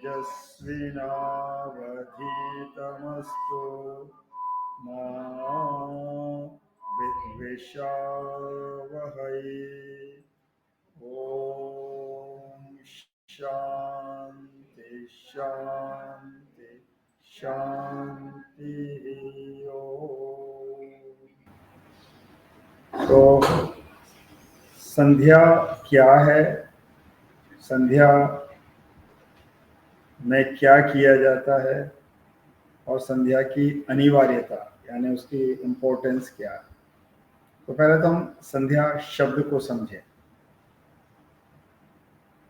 तेजस्विनावधीतमस्तु मा विद्विषावहै। ओम शांति शांति शांति। ओम। तो संध्या क्या है, संध्या में क्या किया जाता है और संध्या की अनिवार्यता यानी उसकी इम्पोर्टेंस क्या है। तो पहले तो हम संध्या शब्द को समझें।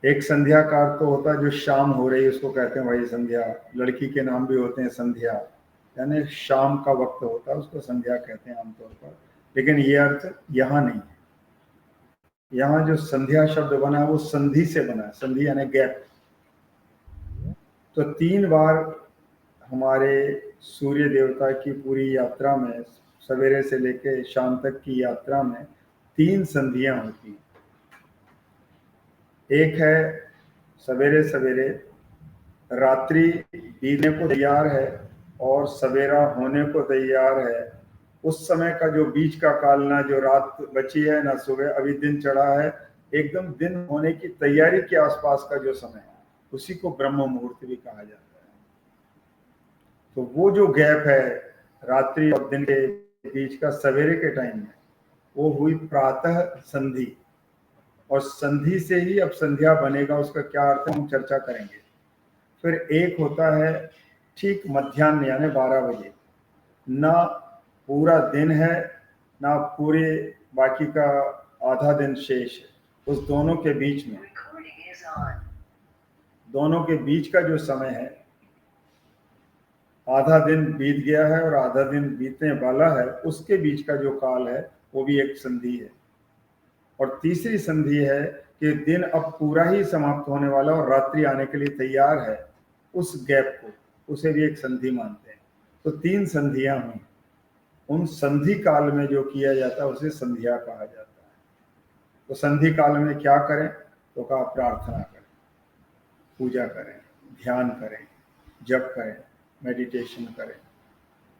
एक संध्या का अर्थ तो होता है जो शाम हो रही है उसको कहते हैं भाई संध्या। लड़की के नाम भी होते हैं संध्या, यानी शाम का वक्त होता है उसको संध्या कहते हैं आमतौर पर। लेकिन ये अर्थ यहाँ नहीं है। यहाँ जो संध्या शब्द बना है वो संधि से बना है। संधि यानी गैप। तो 3 बार हमारे सूर्य देवता की पूरी यात्रा में, सवेरे से लेकर शाम तक की यात्रा में 3 संधियां होती हैं। एक है सवेरे सवेरे, रात्रि बीतने को तैयार है और सवेरा होने को तैयार है। उस समय का जो बीच का काल, ना जो रात बची है ना सुबह, अभी दिन चढ़ा है, एकदम दिन होने की तैयारी के आसपास का जो समय है उसी को ब्रह्म मुहूर्त भी कहा जाता है। तो वो जो गैप है रात्रि और दिन के बीच का, सवेरे के टाइम में, वो हुई प्रातः संधि। और संधि से ही अब संध्या बनेगा, उसका क्या अर्थ है हम चर्चा करेंगे। फिर एक होता है ठीक मध्याह्न यानी 12 बजे। ना पूरा दिन है ना पूरे बाकी का आधा दिन शेष है, उस दोनों के बीच में, दोनों के बीच का जो समय है, आधा दिन बीत गया है और आधा दिन बीतने वाला है, उसके बीच का जो काल है वो भी एक संधि है। और तीसरी संधि है कि दिन अब पूरा ही समाप्त होने वाला और रात्रि आने के लिए तैयार है, उस गैप को, उसे भी एक संधि मानते हैं। तो 3 संधियां हुई। उन संधि काल में जो किया जाता है उसे संध्या कहा जाता है। तो संधि काल में क्या करें? तो कहा प्रार्थना करें, पूजा करें, ध्यान करें, जप करें, मेडिटेशन करें।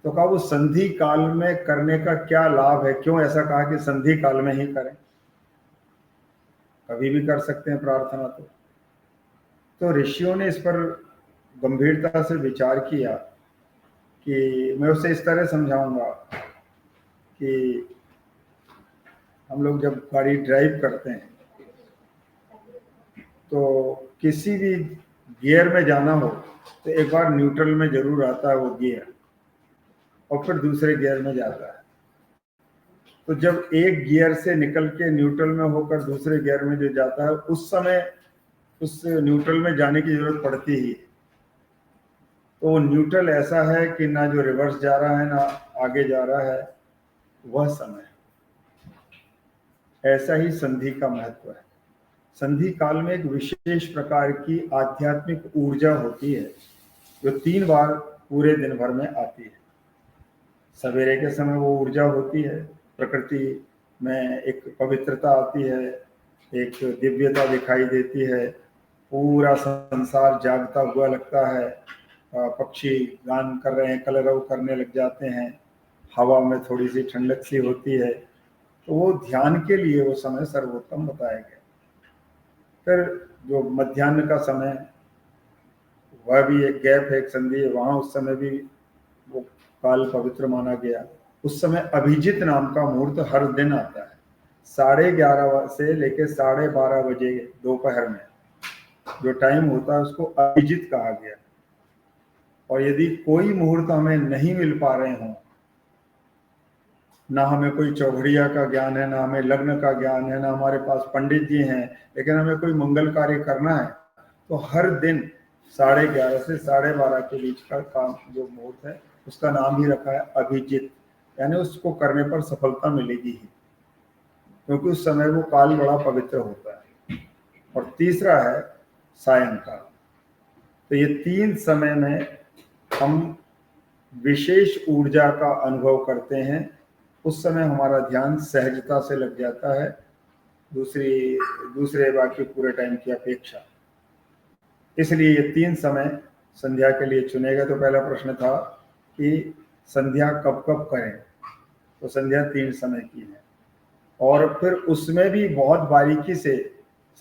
तो कहा वो संधि काल में करने का क्या लाभ है, क्यों ऐसा कहा कि संधि काल में ही करें? कभी भी कर सकते हैं प्रार्थना। तो ऋषियों ने इस पर गंभीरता से विचार किया कि मैं उसे इस तरह समझाऊंगा कि हम लोग जब गाड़ी ड्राइव करते हैं तो किसी भी गियर में जाना हो तो एक बार न्यूट्रल में जरूर आता है वो गियर, और फिर दूसरे गियर में जाता है। तो जब एक गियर से निकल के न्यूट्रल में होकर दूसरे गियर में जो जाता है, उस समय उस न्यूट्रल में जाने की जरूरत पड़ती ही है। तो वो न्यूट्रल ऐसा है कि ना जो रिवर्स जा रहा है ना आगे जा रहा है, वह समय। ऐसा ही संधि का महत्व है। संधि काल में एक विशेष प्रकार की आध्यात्मिक ऊर्जा होती है जो 3 बार पूरे दिन भर में आती है। सवेरे के समय वो ऊर्जा होती है, प्रकृति में एक पवित्रता आती है, एक दिव्यता दिखाई देती है, पूरा संसार जागता हुआ लगता है, पक्षी गान कर रहे हैं, कलरव करने लग जाते हैं, हवा में थोड़ी सी ठंडक सी होती है। तो वो ध्यान के लिए वो समय सर्वोत्तम बताया गया। फिर जो मध्याह्न का समय, वह भी एक गैप है, एक संधि है, वहाँ उस समय भी वो काल पवित्र माना गया। उस समय अभिजित नाम का मुहूर्त हर दिन आता है, 11:30 से लेकर 12:30 बजे दोपहर में जो टाइम होता है उसको अभिजित कहा गया। और यदि कोई मुहूर्त हमें नहीं मिल पा रहे हों, ना हमें कोई चौघड़िया का ज्ञान है, ना हमें लग्न का ज्ञान है, ना हमारे पास पंडित जी हैं, लेकिन हमें कोई मंगल कार्य करना है, तो हर दिन 11:30 से 12:30 के बीच का काम जो मुहूर्त है उसका नाम ही रखा है अभिजित, यानी उसको करने पर सफलता मिलेगी ही, क्योंकि उस समय वो काल बड़ा पवित्र होता है। और तीसरा है सायंकाल। तो ये 3 समय में हम विशेष ऊर्जा का अनुभव करते हैं। उस समय हमारा ध्यान सहजता से लग जाता है दूसरे बाकी पूरे टाइम की अपेक्षा। इसलिए ये 3 समय संध्या के लिए चुने गए। तो पहला प्रश्न था कि संध्या कब कब करें, तो संध्या 3 समय की है। और फिर उसमें भी बहुत बारीकी से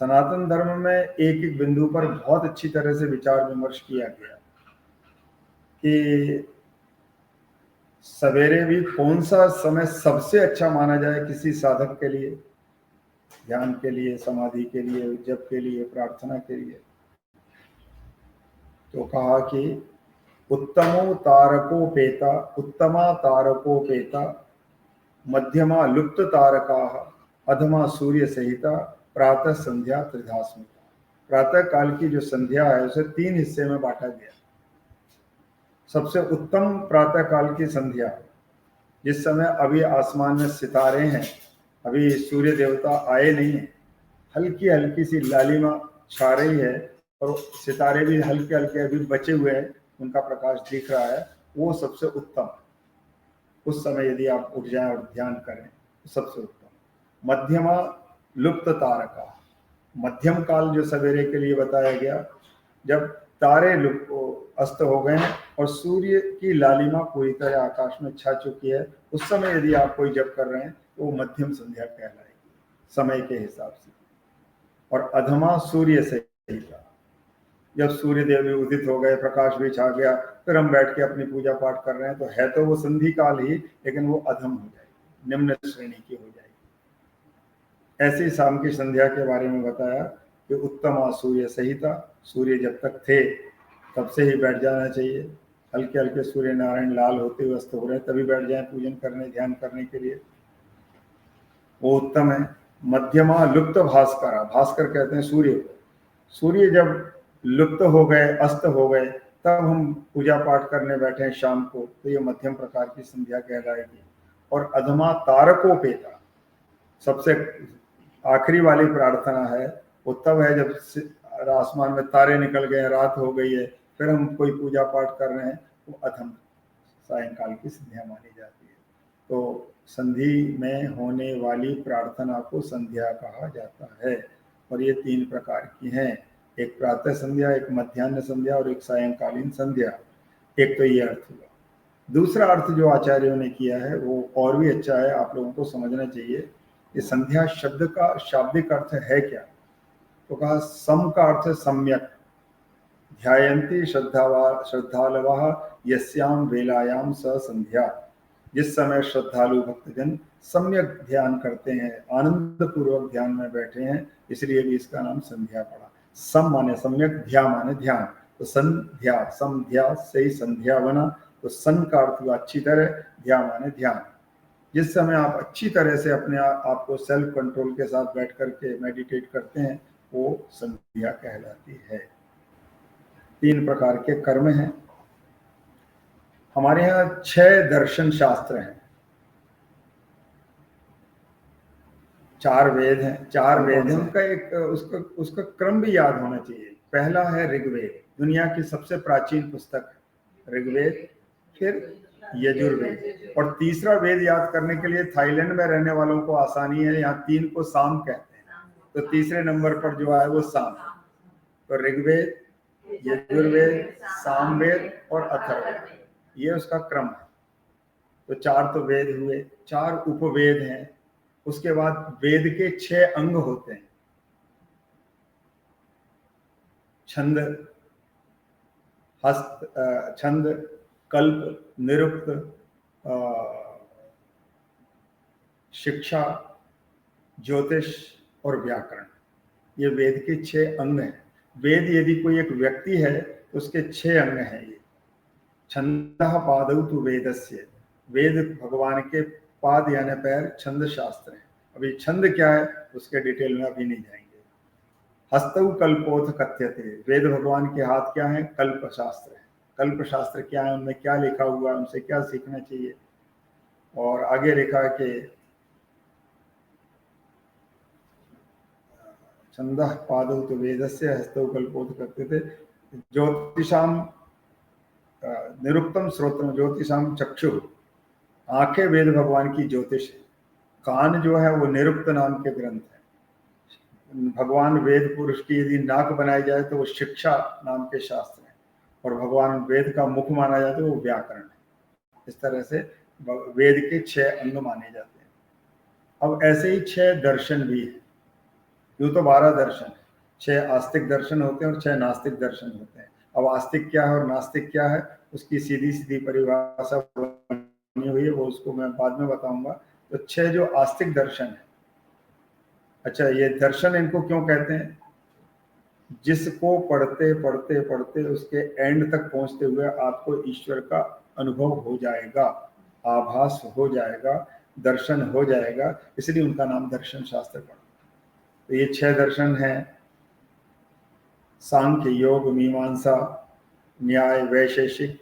सनातन धर्म में एक एक बिंदु पर बहुत अच्छी तरह से विचार विमर्श किया गया कि सवेरे भी कौन सा समय सबसे अच्छा माना जाए किसी साधक के लिए, ध्यान के लिए, समाधि के लिए, जप के लिए, प्रार्थना के लिए। तो कहा कि उत्तमा तारकोपेता मध्यमा लुप्त तारका अधमा सूर्य सहिता प्रातः संध्या त्रिधास्मिता। प्रातः काल की जो संध्या है उसे 3 हिस्से में बांटा गया। सबसे उत्तम प्रातः काल की संध्या, जिस समय अभी आसमान में सितारे हैं, अभी सूर्य देवता आए नहीं है, हल्की हल्की सी लालिमा छा रही है और सितारे भी हल्के हल्के अभी बचे हुए हैं, उनका प्रकाश दिख रहा है, वो सबसे उत्तम। उस समय यदि आप उठ जाएं और ध्यान करें तो सबसे उत्तम। मध्यमा लुप्त तारका, मध्यम काल जो सवेरे के लिए बताया गया, जब तारे अस्त हो गए हैं और सूर्य की लालिमा पूरी तरह आकाश में छा चुकी है, उस समय यदि आप कोई जप कर रहे हैं तो वो मध्यम संध्या कहलाएगी समय के हिसाब से। और अधमा सूर्य से, जब सूर्य देव भी उदित हो गए, प्रकाश भी छा गया, फिर हम बैठ के अपनी पूजा पाठ कर रहे हैं, तो है तो वो संधि काल ही, लेकिन वो अधम हो जाएगी, निम्न श्रेणी की हो जाएगी। ऐसे ही शाम की संध्या के बारे में बताया कि उत्तमा सूर्य सहिता, सूर्य जब तक थे तब से ही बैठ जाना चाहिए। हल्के हल्के सूर्य नारायण लाल होते हुए अस्त हो रहे हैं तभी बैठ जाएं पूजन करने, ध्यान करने के लिए, वो उत्तम है। मध्यमा लुप्त भास्कर, भास्कर कहते हैं सूर्य को। सूर्य जब लुप्त हो गए, अस्त हो गए, तब हम पूजा पाठ करने बैठे हैं शाम को, तो ये मध्यम प्रकार की संध्या कहलाएगी। और अधमा तारकोपेता, सबसे आखिरी वाली प्रार्थना है, वो तब है जब आसमान में तारे निकल गए, रात हो गई है, फिर हम कोई पूजा पाठ कर रहे हैं, वो अधम सायंकाल की संध्या मानी जाती है। तो संधि में होने वाली प्रार्थना को संध्या कहा जाता है। और ये 3 प्रकार की हैं, एक प्रातः संध्या, एक मध्याह्न संध्या और एक सायंकालीन संध्या। एक तो ये अर्थ हुआ। दूसरा अर्थ जो आचार्यों ने किया है वो और भी अच्छा है, आप लोगों को समझना चाहिए कि संध्या शब्द का शाब्दिक अर्थ है क्या। तो कहा सम का अर्थ है सम्यक, ध्यायन्ति श्रद्धालवः यस्याम वेलायाम स संध्या, जिस समय श्रद्धालु भक्तजन सम्यक ध्यान करते हैं, आनंद पूर्वक ध्यान में बैठे हैं, इसलिए भी इसका नाम संध्या पड़ा। सम माने सम्यक, ध्या माने ध्यान, तो संध्या, समध्या से ही संध्या बना। तो सन का अर्थ हुआ अच्छी तरह, ध्या माने ध्यान। जिस समय आप अच्छी तरह से अपने आप को सेल्फ कंट्रोल के साथ बैठ करके मेडिटेट करते हैं, वो संध्या कहलाती है। 3 प्रकार के कर्म हैं। हमारे यहाँ 6 दर्शन शास्त्र हैं, 4 वेद हैं, 4 वेद हैं, उनका एक उसका क्रम भी याद होना चाहिए। पहला है ऋग्वेद, दुनिया की सबसे प्राचीन पुस्तक ऋग्वेद, फिर यजुर्वेद, और तीसरा वेद याद करने के लिए थाईलैंड में रहने वालों को आसानी है, यहाँ 3 को साम कहते हैं, तो तीसरे नंबर पर जो है वो साम। तो ऋग्वेद, यजुर्वेद, सामवेद और अथर्ववेद, ये उसका क्रम है। तो 4 तो वेद हुए, 4 उपवेद हैं। उसके बाद वेद के 6 अंग होते हैं, छंद, हस्त, छंद, कल्प, निरुक्त, शिक्षा, ज्योतिष और व्याकरण, ये वेद के 6 अंग हैं। वेद यदि कोई एक व्यक्ति है तो उसके 6 अंग हैं। ये छंदः पादौ तु वेदस्य, वेद भगवान के पाद यानी पैर, छंद शास्त्र है। अभी छंद क्या है उसके डिटेल में अभी नहीं जाएंगे। हस्तौ कल्पोथ कथ्यते, वेद भगवान के हाथ क्या है, कल्प शास्त्र है। कल्प शास्त्र क्या है, उनमें क्या लिखा हुआ है, उनसे क्या सीखना चाहिए। और आगे लिखा कि छंदः पादौ तु वेदस्य, हस्तौ कल्पोथ कथ्यते, ज्योतिषाम निरुक्तम श्रोत्रम ज्योतिषाम चक्षु, आंखें वेद भगवान की ज्योतिष है। कान जो है वो निरुक्त नाम के ग्रंथ है, भगवान वेद पुरुष की यदि नाक बनाई जाए तो वो शिक्षा नाम के शास्त्र है, और भगवान वेद का मुख माना जाए तो वो व्याकरण है। इस तरह से वेद के 6 अंग माने जाते हैं। अब ऐसे ही 6 दर्शन भी है। यूं तो 12 दर्शन है, 6 आस्तिक दर्शन होते हैं और 6 नास्तिक दर्शन होते हैं। अब आस्तिक क्या है और नास्तिक क्या है, उसकी सीधी सीधी परिभाषा बनी हुई है, वो उसको मैं बाद में बताऊंगा। तो 6 जो आस्तिक दर्शन है, अच्छा ये दर्शन इनको क्यों कहते हैं, जिसको पढ़ते पढ़ते पढ़ते उसके एंड तक पहुंचते हुए आपको ईश्वर का अनुभव हो जाएगा, आभास हो जाएगा, दर्शन हो जाएगा, इसलिए उनका नाम दर्शन शास्त्र पड़ा। तो ये 6 दर्शन हैं, सांख्य, योग, मीमांसा, न्याय, वैशेषिक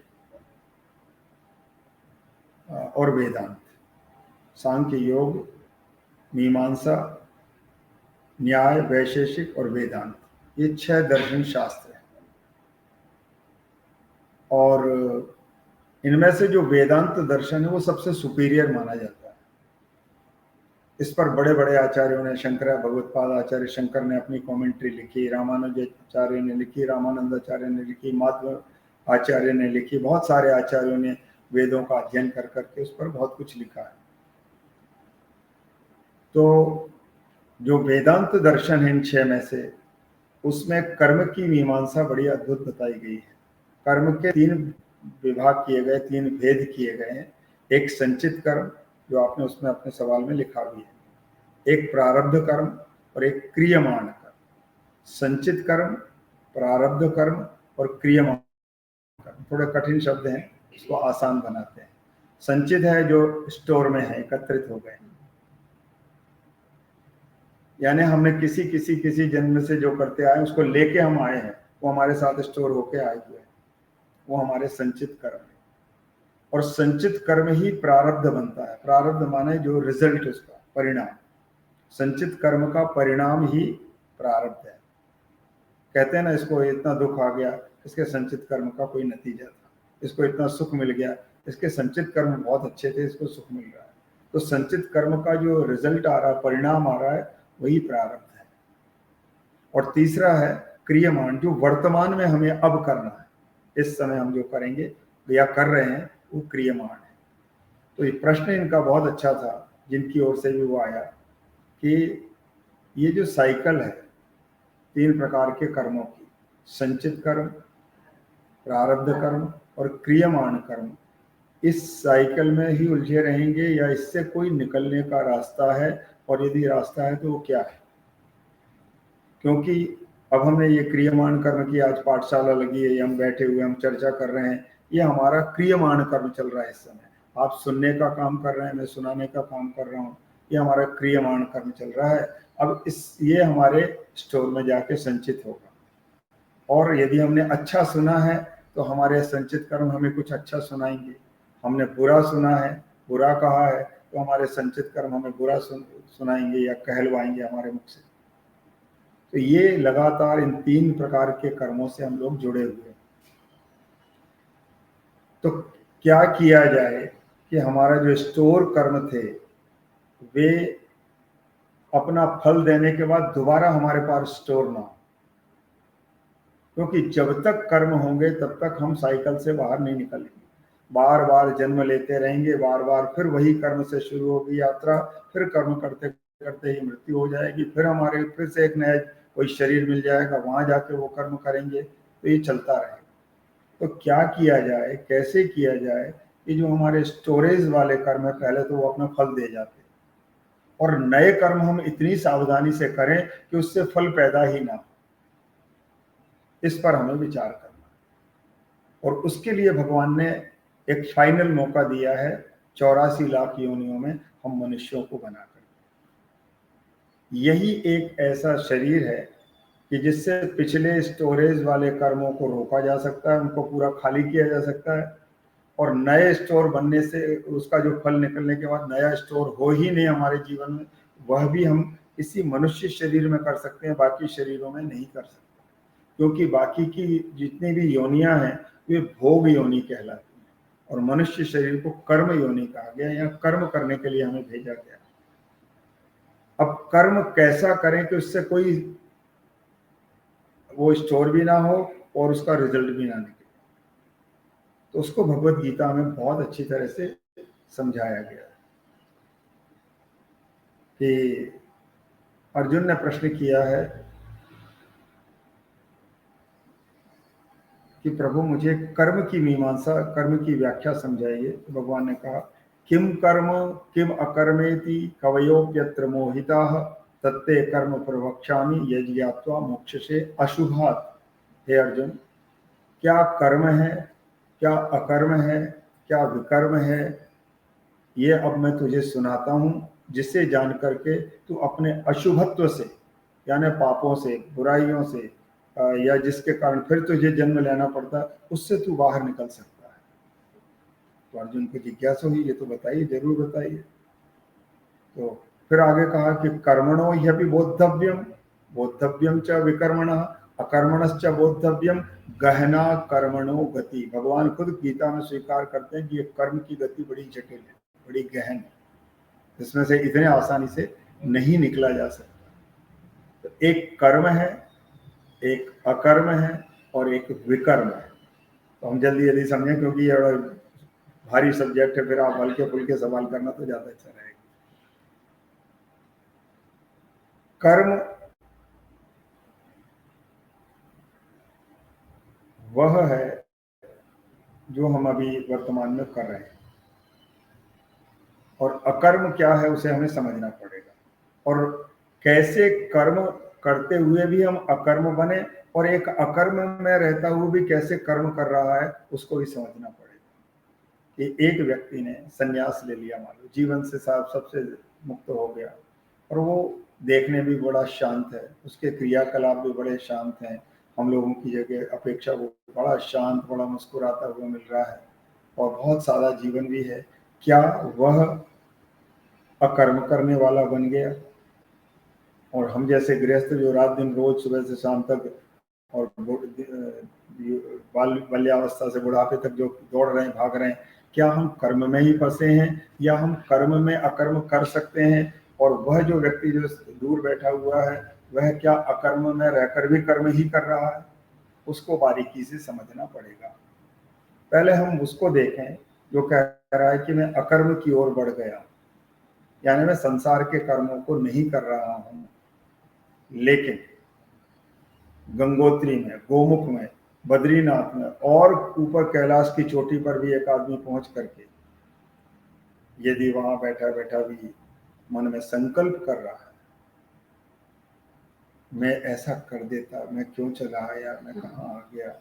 और वेदांत। सांख्य, योग, मीमांसा, न्याय, वैशेषिक और वेदांत, ये 6 दर्शन शास्त्र हैं। और इनमें से जो वेदांत दर्शन है वो सबसे सुपीरियर माना जाता है। इस पर बड़े बड़े आचार्यों ने, शंकर भगवत्पाद आचार्य शंकर ने अपनी कमेंट्री लिखी, रामानुज आचार्य ने लिखी, रामानंद आचार्य ने लिखी, माधव आचार्य ने लिखी, बहुत सारे आचार्यों ने वेदों का अध्ययन कर करके उस पर बहुत कुछ लिखा है। तो जो वेदांत दर्शन है इन 6 में से, उसमें कर्म की मीमांसा बड़ी अद्भुत बताई गई है। कर्म के 3 विभाग किए गए, 3 भेद किए गए हैं। एक संचित कर्म, जो आपने उसमें अपने सवाल में लिखा भी है, एक प्रारब्ध कर्म और एक क्रियमाण कर्म। संचित कर्म, प्रारब्ध कर्म और क्रियमाण कर्म, थोड़े कठिन शब्द हैं, इसको आसान बनाते हैं। संचित है जो स्टोर में है, एकत्रित हो गए, यानी हमने किसी किसी किसी जन्म से जो करते आए उसको लेके हम आए हैं, वो हमारे साथ स्टोर होके आए हुए हैं, वो हमारे संचित कर्म है। और संचित कर्म ही प्रारब्ध बनता है। प्रारब्ध माने जो रिजल्ट, उसका परिणाम। संचित कर्म का परिणाम ही प्रारब्ध है। कहते हैं ना, इसको इतना दुख आ गया, इसके संचित कर्म का कोई नतीजा था, इसको इतना सुख मिल गया, इसके संचित कर्म बहुत अच्छे थे, इसको सुख मिल रहा है। तो संचित कर्म का जो रिजल्ट आ रहा है, परिणाम आ रहा है, वही प्रारब्ध है। और तीसरा है क्रियमाण, जो वर्तमान में हमें अब करना है, इस समय हम जो करेंगे या कर रहे हैं, वो क्रियमाण है। तो ये प्रश्न इनका बहुत अच्छा था, जिनकी ओर से भी वो आया, कि ये जो साइकिल है 3 प्रकार के कर्मों की, संचित कर्म, प्रारब्ध कर्म और क्रियमाण कर्म, इस साइकिल में ही उलझे रहेंगे या इससे कोई निकलने का रास्ता है, और यदि रास्ता है तो वो क्या है। क्योंकि अब हमने ये क्रियमाण कर्म की आज पाठशाला लगी है, हम बैठे हुए हम चर्चा कर रहे हैं, ये हमारा क्रियमाण कर्म चल रहा है इस समय। आप सुनने का काम कर रहे हैं, मैं सुनाने का काम कर रहा हूँ, ये हमारा क्रियमाण कर्म चल रहा है। अब ये हमारे स्टोर में जाके संचित होगा, और यदि हमने अच्छा सुना है तो हमारे संचित कर्म हमें कुछ अच्छा सुनाएंगे। हमने बुरा सुना है, बुरा कहा है, तो हमारे संचित कर्म हमें बुरा सुनाएंगे या कहलवाएंगे हमारे मुख से। तो ये लगातार इन 3 प्रकार के कर्मों से हम लोग जुड़े हुए हैं। तो क्या किया जाए कि हमारा जो स्टोर कर्म थे वे अपना फल देने के बाद दोबारा हमारे पास स्टोर ना हो। क्योंकि जब तक कर्म होंगे तब तक हम साइकिल से बाहर नहीं निकलेंगे, बार बार जन्म लेते रहेंगे, बार बार फिर वही कर्म से शुरू होगी यात्रा, फिर कर्म करते करते ही मृत्यु हो जाएगी, फिर हमारे फिर से एक नया कोई शरीर मिल जाएगा, वहां जाके वो कर्म करेंगे, तो ये चलता रहेगा। तो क्या किया जाए, कैसे किया जाए कि जो हमारे स्टोरेज वाले कर्म है पहले तो वो अपना फल दे जाते, और नए कर्म हम इतनी सावधानी से करें कि उससे फल पैदा ही ना हो। इस पर हमें विचार करना, और उसके लिए भगवान ने एक फाइनल मौका दिया है। 84 लाख योनियों में हम मनुष्यों को बनाकर, यही एक ऐसा शरीर है कि जिससे पिछले स्टोरेज वाले कर्मों को रोका जा सकता है, उनको पूरा खाली किया जा सकता है, और नए स्टोर बनने से, उसका जो फल निकलने के बाद नया स्टोर हो ही नहीं हमारे जीवन में, वह भी हम इसी मनुष्य शरीर में कर सकते हैं, बाकी शरीरों में नहीं कर सकते। क्योंकि बाकी की जितनी भी योनियां हैं वे भोग योनि कहलाती हैं, और मनुष्य शरीर को कर्म योनि कहा गया, या कर्म करने के लिए हमें भेजा गया। अब कर्म कैसा करें कि उससे कोई वो स्टोर भी ना हो और उसका रिजल्ट भी ना निकले, तो उसको भगवत गीता में बहुत अच्छी तरह से समझाया गया कि अर्जुन ने प्रश्न किया है कि प्रभु मुझे कर्म की मीमांसा, कर्म की व्याख्या समझाइए। तो भगवान ने कहा, किम कर्म किम अकर्मेति कवयोप्यत्र मोहिताः तत्ते कर्म प्रवक्ष्यामि यदि ज्ञात्वा मोक्षसे अशुभात्। हे अर्जुन, क्या कर्म है, क्या अकर्म है, क्या विकर्म है, ये अब मैं तुझे सुनाता हूँ, जिससे जान करके तू अपने अशुभत्व से, यानी पापों से, बुराइयों से, या जिसके कारण फिर तुझे जन्म लेना पड़ता, उससे तू बाहर निकल सकता है। तो अर्जुन को जिज्ञासा हुई, ये तो बताइए, जरूर बताइए। तो फिर आगे कहा कि कर्मणो ह्यपि बोद्धव्यम, बोद्धव्यम च विकर्मणः अकर्मणश्च बोद्धव्यम गहना कर्मणो गति। भगवान खुद गीता में स्वीकार करते हैं कि ये कर्म की गति बड़ी जटिल है, बड़ी गहन है, इसमें से इतने आसानी से नहीं निकला जा सकता। तो एक कर्म है, एक अकर्म है और एक विकर्म है। तो हम जल्दी जल्दी समझें, क्योंकि ये बड़ा भारी सब्जेक्ट है, फिर आप हल्के फुल्के सवाल करना तो ज्यादा अच्छा रहेगा। कर्म वह है जो हम अभी वर्तमान में कर रहे हैं, और अकर्म क्या है उसे हमें समझना पड़ेगा, और कैसे कर्म करते हुए भी हम अकर्म बने, और एक अकर्म में रहता हुआ भी कैसे कर्म कर रहा है उसको भी समझना पड़ेगा। कि एक व्यक्ति ने संन्यास ले लिया, मान लो जीवन से साहब सबसे मुक्त हो गया, और वो देखने भी बड़ा शांत है, उसके क्रियाकलाप भी बड़े शांत हैं, हम लोगों की जगह अपेक्षा वो बड़ा शांत, बड़ा मुस्कुराता हुआ मिल रहा है, और बहुत सादा जीवन भी है। क्या वह अकर्म करने वाला बन गया? और हम जैसे गृहस्थ जो रात दिन रोज सुबह से शाम तक और बाल्यावस्था से बुढ़ापे तक जो दौड़ रहे हैं, भाग रहे हैं, क्या हम कर्म में ही फंसे हैं, या हम कर्म में अकर्म कर सकते हैं? और वह जो व्यक्ति जो दूर बैठा हुआ है, वह क्या अकर्म में रहकर भी कर्म ही कर रहा है? उसको बारीकी से समझना पड़ेगा। पहले हम उसको देखें जो कह रहा है कि मैं अकर्म की ओर बढ़ गया, यानी मैं संसार के कर्मों को नहीं कर रहा हूं, लेकिन गंगोत्री में, गोमुख में, बद्रीनाथ में और ऊपर कैलाश की चोटी पर भी एक आदमी पहुंच करके यदि वहां बैठा बैठा भी मन में संकल्प कर रहा है, मैं ऐसा कर देता, मैं क्यों चला आया, मैं कहाँ आ गया,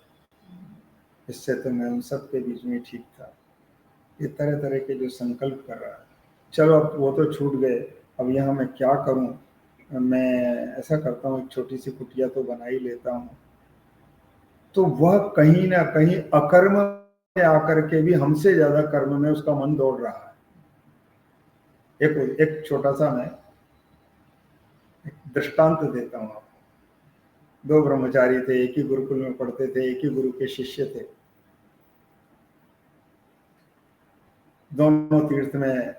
इससे तो मैं उन सब के बीच में ठीक था, ये तरह तरह के जो संकल्प कर रहा है, चलो अब वो तो छूट गए, अब यहाँ मैं क्या करूं, मैं ऐसा करता हूँ, एक छोटी सी कुटिया तो बना ही लेता हूँ। तो वह कहीं ना कहीं अकर्म में आकर के भी हमसे ज्यादा कर्म में उसका मन दौड़ रहा है। एक छोटा सा मैं एक दृष्टांत देता हूँ आपको। दो ब्रह्मचारी थे, एक ही गुरुकुल में पढ़ते थे, एक ही गुरु के शिष्य थे। दोनों तीर्थ में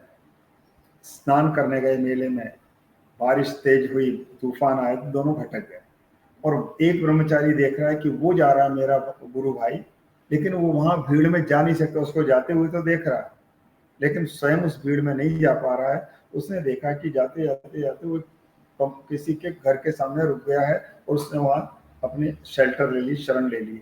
स्नान करने गए, मेले में बारिश तेज हुई, तूफान आए, दोनों भटक गए। और एक ब्रह्मचारी देख रहा है कि वो जा रहा है मेरा गुरु भाई, लेकिन वो वहां भीड़ में जा नहीं सकता, उसको जाते हुए तो देख रहा है, लेकिन स्वयं उस भीड़ में नहीं जा पा रहा है। उसने देखा कि जाते जाते जाते वो किसी के घर के सामने रुक गया है, और उसने वहां अपनी शेल्टर ले ली, शरण ले ली।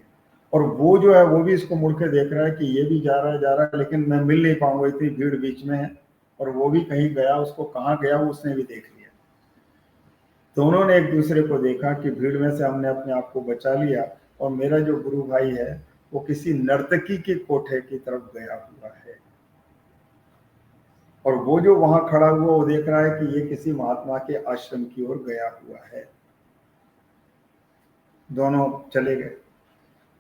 और वो जो है वो भी इसको मुड़ के देख रहा है कि ये भी जा रहा है, लेकिन मैं मिल नहीं पाऊंगा, इतनी भीड़ बीच में है। और वो भी कहीं गया, उसको कहाँ गया वो उसने भी देख लिया। दोनों ने एक दूसरे को देखा कि भीड़ में से हमने अपने आप को बचा लिया, और मेरा जो गुरु भाई है वो किसी नर्तकी के कोठे की तरफ गया हुआ है, और वो जो वहां खड़ा हुआ वो देख रहा है कि ये किसी महात्मा के आश्रम की ओर गया हुआ है। दोनों चले गए।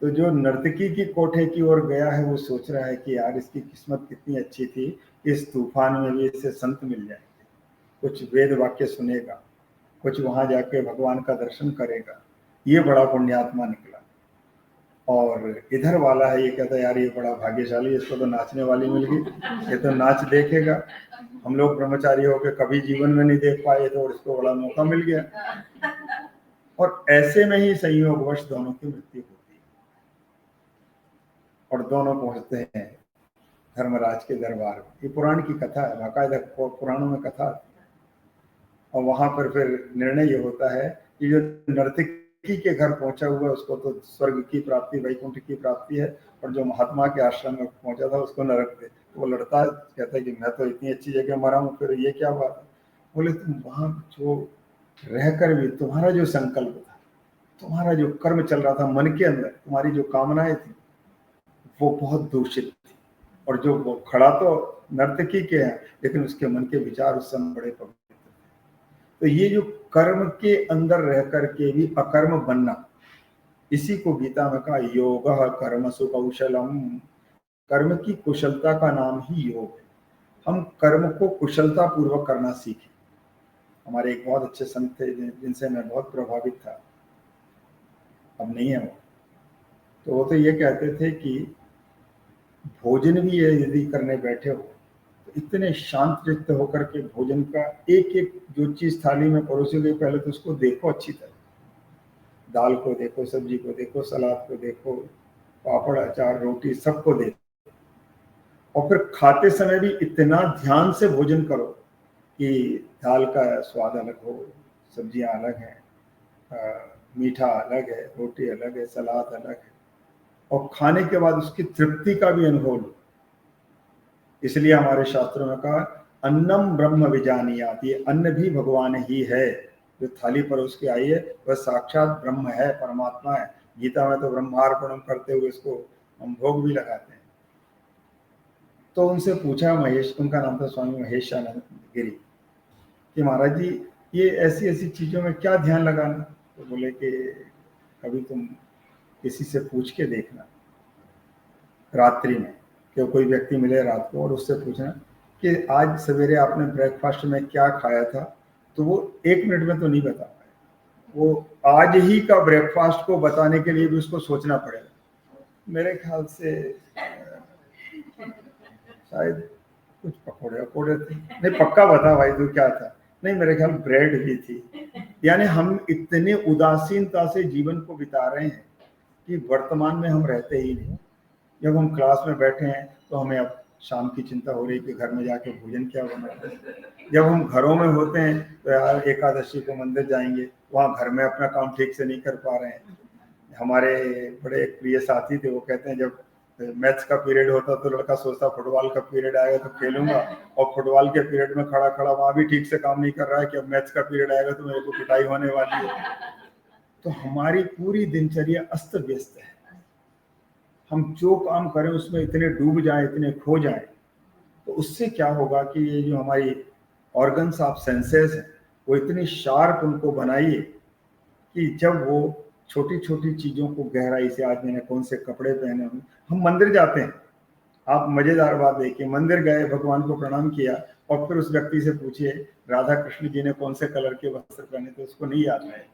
तो जो नर्तकी की कोठे की ओर गया है वो सोच रहा है कि यार इसकी किस्मत कितनी अच्छी थी, इस तूफान में भी इसे संत मिल जाएंगे, कुछ वेद वाक्य सुनेगा, कुछ वहां जाके भगवान का दर्शन करेगा, ये बड़ा पुण्यात्मा निकला। और इधर वाला है, ये कहता है यार ये बड़ा भाग्यशाली, इसको तो नाचने वाली मिल गई, ये तो नाच देखेगा। हम लोग ब्रह्मचारी होकर कभी जीवन में नहीं देख पाए, तो इसको बड़ा मौका मिल गया। और ऐसे में ही संयोगवश दोनों की मृत्यु होती है और दोनों पहुंचते हैं धर्मराज के दरबार में। ये पुराण की कथा है, बाकायदा पुराणों में कथा है। और वहां पर फिर निर्णय ये होता है कि जो नर्तकी के घर पहुंचा हुआ उसको तो स्वर्ग की प्राप्ति, वैकुंठ की प्राप्ति है, और जो महात्मा के आश्रम में पहुंचा था उसको नरक दे। तो वो लड़ता है, कहता है कि मैं तो इतनी अच्छी जगह मरा हूँ, फिर ये क्या बात है। बोले तुम वहां जो रहकर भी तुम्हारा जो संकल्प था, तुम्हारा जो कर्म चल रहा था मन के अंदर, तुम्हारी जो कामनाएं थी वो बहुत दूषित थी, और जो वो खड़ा तो नर्तकी के हैं लेकिन उसके मन के विचार उस समय बड़े पवित्र थे। तो ये जो कर्म के अंदर रह करके भी अकर्म बनना, इसी को गीता में कहा योगः कर्मसु कौशलम। कर्म की कुशलता का नाम ही योग है। हम कर्म को कुशलता पूर्वक करना सीखें। हमारे एक बहुत अच्छे संत थे जिनसे मैं बहुत प्रभावित था, अब नहीं है वो, तो वो तो ये कहते थे कि भोजन भी यदि करने बैठे हो तो इतने शांत चित्त होकर के भोजन का एक एक जो चीज थाली में परोसी गई, पहले तो उसको देखो अच्छी तरह, दाल को देखो, सब्जी को देखो, सलाद को देखो, पापड़ अचार रोटी सबको देखो, और फिर खाते समय भी इतना ध्यान से भोजन करो कि दाल का स्वाद अलग हो, सब्जियां अलग हैं, मीठा अलग है, रोटी अलग है, सलाद अलग है, और खाने के बाद उसकी तृप्ति का भी अनुभव लो। इसलिए हमारे शास्त्रों में कहा अन्नम ब्रह्म विजानीयात, ये अन्न भी भगवान ही है। जो थाली पर उसके आई है वह साक्षात ब्रह्म है, परमात्मा है। गीता में तो ब्रह्मार्पणम करते हुए इसको हम भोग भी लगाते हैं। तो उनसे पूछा महेश, उनका नाम था स्वामी महेशानंद गिरी, कि महाराज जी ये ऐसी ऐसी चीजों में क्या ध्यान लगाना। तो बोले कि कभी तुम किसी से पूछ के देखना रात्रि में, कि कोई व्यक्ति मिले रात को और उससे पूछना कि आज सवेरे आपने ब्रेकफास्ट में क्या खाया था, तो वो 1 मिनट में तो नहीं बता पाए, वो आज ही का ब्रेकफास्ट को बताने के लिए भी उसको सोचना पड़ेगा। मेरे ख्याल से शायद कुछ पकौड़े वकौड़े थे, नहीं पक्का बता भाई तू क्या था, नहीं मेरे ख्याल ब्रेड भी थी। यानी हम इतने उदासीनता से जीवन को बिता रहे हैं कि वर्तमान में हम रहते ही नहीं। जब हम क्लास में बैठे हैं तो हमें अब शाम की चिंता हो रही कि घर में जाके भोजन क्या बनाए। जब हम घरों में होते हैं तो यार एकादशी को मंदिर जाएंगे, वहाँ घर में अपना काम ठीक से नहीं कर पा रहे हैं। हमारे बड़े प्रिय साथी थे, वो कहते हैं जब मैथ्स का पीरियड होता तो लड़का सोचता फुटबॉल का पीरियड आएगा तो खेलूंगा, और फुटबॉल के पीरियड में खड़ा खड़ा वहाँ भी ठीक से काम नहीं कर रहा है कि अब मैथ्स का पीरियड आएगा तो मेरे को पिटाई होने वाली है। तो हमारी पूरी दिनचर्या अस्त व्यस्त है। हम जो काम करें उसमें इतने डूब जाएं, इतने खो जाएं, तो उससे क्या होगा कि ये जो हमारी ऑर्गन्स ऑफ सेंसेस हैं वो इतनी शार्प उनको बनाइए कि जब वो छोटी छोटी चीज़ों को गहराई से, आज मैंने कौन से कपड़े पहने हुए, हम मंदिर जाते हैं, आप मज़ेदार बात देखिए, मंदिर गए, भगवान को प्रणाम किया, और फिर उस व्यक्ति से पूछिए राधा कृष्ण जी ने कौन से कलर के वस्त्र पहने थे, उसको नहीं याद है,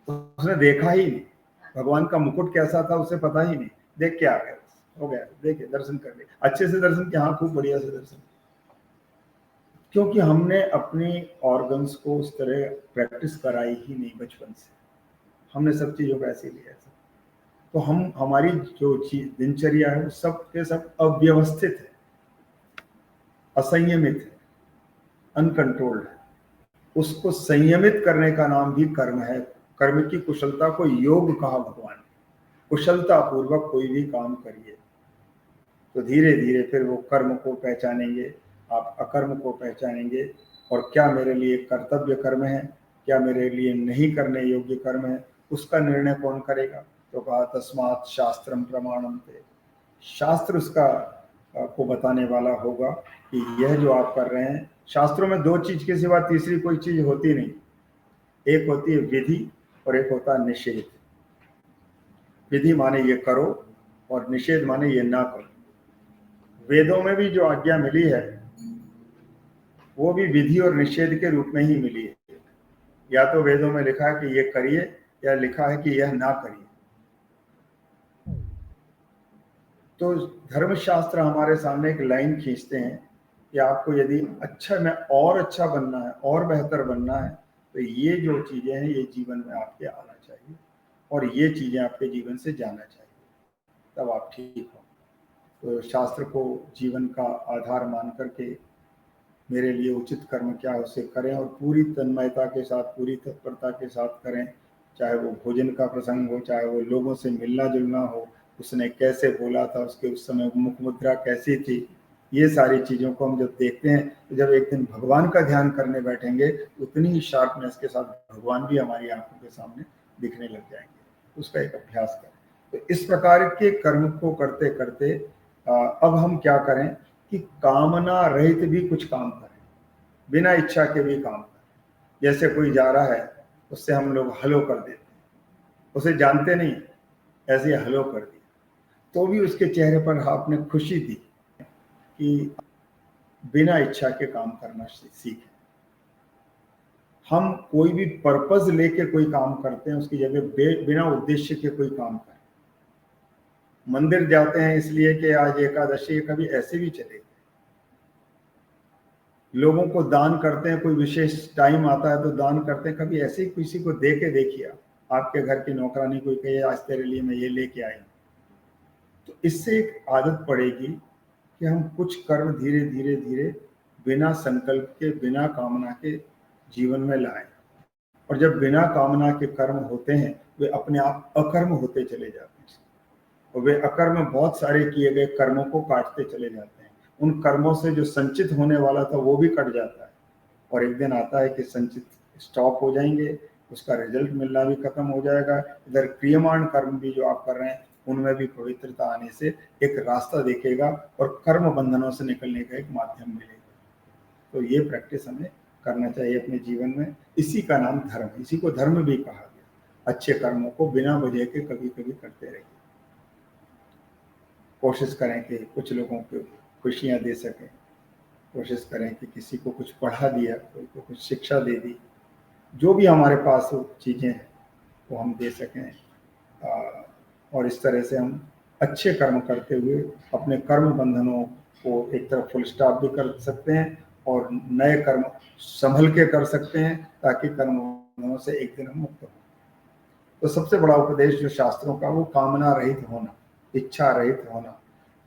तो उसने देखा ही नहीं, भगवान का मुकुट कैसा था उसे पता ही नहीं, देख के आ गया, हो गया, देखे दर्शन कर लिए, अच्छे से दर्शन किया, हाँ खूब बढ़िया से दर्शन, क्योंकि हमने अपनी ऑर्गन्स को उस तरह प्रैक्टिस कराई ही नहीं बचपन से, हमने सब चीज़ों को ऐसे लिया। तो हम, हमारी जो दिनचर्या है वो सब के सब अव्यवस्थित है, असंयमित है, अनकंट्रोल्ड है। उसको संयमित करने का नाम भी कर्म है। कर्म की कुशलता को योग कहा भगवान ने। कुशलता पूर्वक कोई भी काम करिए तो धीरे धीरे फिर वो कर्म को पहचानेंगे, आप अकर्म को पहचानेंगे, और क्या मेरे लिए कर्तव्य कर्म है, क्या मेरे लिए नहीं करने योग्य कर्म है, उसका निर्णय कौन करेगा। तो कहा तस्मात् शास्त्रम प्रमाणम थे, शास्त्र उसका आपको बताने वाला होगा कि यह जो आप कर रहे हैं, शास्त्रों में 2 चीज के सिवा तीसरी कोई चीज होती नहीं, एक होती है विधि और एक होता है निषेध। विधि माने ये करो और निषेध माने ये ना करो। वेदों में भी जो आज्ञा मिली है वो भी विधि और निषेध के रूप में ही मिली है। या तो वेदों में लिखा है कि ये करिए, या लिखा है कि यह ना करिए। तो धर्मशास्त्र हमारे सामने एक लाइन खींचते हैं कि आपको यदि अच्छा में और अच्छा बनना है और बेहतर बनना है तो ये जो चीज़ें हैं ये जीवन में आपके आना चाहिए और ये चीज़ें आपके जीवन से जाना चाहिए, तब आप ठीक हो। तो शास्त्र को जीवन का आधार मान करके मेरे लिए उचित कर्म क्या है उसे करें और पूरी तन्मयता के साथ, पूरी तत्परता के साथ करें। चाहे वो भोजन का प्रसंग हो, चाहे वो लोगों से मिलना जुलना हो, उसने कैसे बोला था, उसके उस समय मुख मुद्रा कैसी थी, ये सारी चीज़ों को हम जब देखते हैं तो जब एक दिन भगवान का ध्यान करने बैठेंगे उतनी ही शार्पनेस के साथ भगवान भी हमारी आंखों के सामने दिखने लग जाएंगे। उसका एक अभ्यास करें। तो इस प्रकार के कर्म को करते करते अब हम क्या करें कि कामना रहित भी कुछ काम करें, बिना इच्छा के भी काम करें। जैसे कोई जा रहा है उससे हम लोग हेलो कर देते हैं, उसे जानते नहीं, ऐसे हेलो कर दिया तो भी उसके चेहरे पर आपने खुशी दी कि बिना इच्छा के काम करना सीखें। हम कोई भी पर्पस लेके कोई काम करते हैं उसकी जगह बिना उद्देश्य के कोई काम करें। मंदिर जाते हैं इसलिए कि आज एकादशी, कभी ऐसे भी चले। लोगों को दान करते हैं, कोई विशेष टाइम आता है तो दान करते हैं, कभी ऐसे ही किसी को दे के देखिए। आपके घर की नौकरानी कोई कहे आज तेरे लिए मैं ये लेके आई, तो इससे एक आदत पड़ेगी कि हम कुछ कर्म धीरे धीरे धीरे बिना संकल्प के, बिना कामना के जीवन में लाएं। और जब बिना कामना के कर्म होते हैं वे अपने आप अकर्म होते चले जाते हैं और वे अकर्म बहुत सारे किए गए कर्मों को काटते चले जाते हैं। उन कर्मों से जो संचित होने वाला था वो भी कट जाता है और एक दिन आता है कि संचित स्टॉप हो जाएंगे, उसका रिजल्ट मिलना भी खत्म हो जाएगा। इधर क्रियमाण कर्म भी जो आप कर रहे हैं उनमें भी पवित्रता आने से एक रास्ता दिखेगा और कर्म बंधनों से निकलने का एक माध्यम मिलेगा। तो ये प्रैक्टिस हमें करना चाहिए अपने जीवन में। इसी का नाम धर्म, इसी को धर्म भी कहा गया। अच्छे कर्मों को बिना वजह के कभी कभी करते रहिए। कोशिश करें कि कुछ लोगों को खुशियाँ दे सकें, कोशिश करें कि किसी को कुछ पढ़ा दिया, कोई को कुछ शिक्षा दे दी, जो भी हमारे पास चीज़ें हैं वो हम दे सकें। और इस तरह से हम अच्छे कर्म करते हुए अपने कर्म बंधनों को एक तरफ फुल स्टॉप भी कर सकते हैं और नए कर्म संभल के कर सकते हैं ताकि कर्म बंधनों से एक दिन हम मुक्त हों। तो सबसे बड़ा उपदेश जो शास्त्रों का वो कामना रहित होना, इच्छा रहित होना।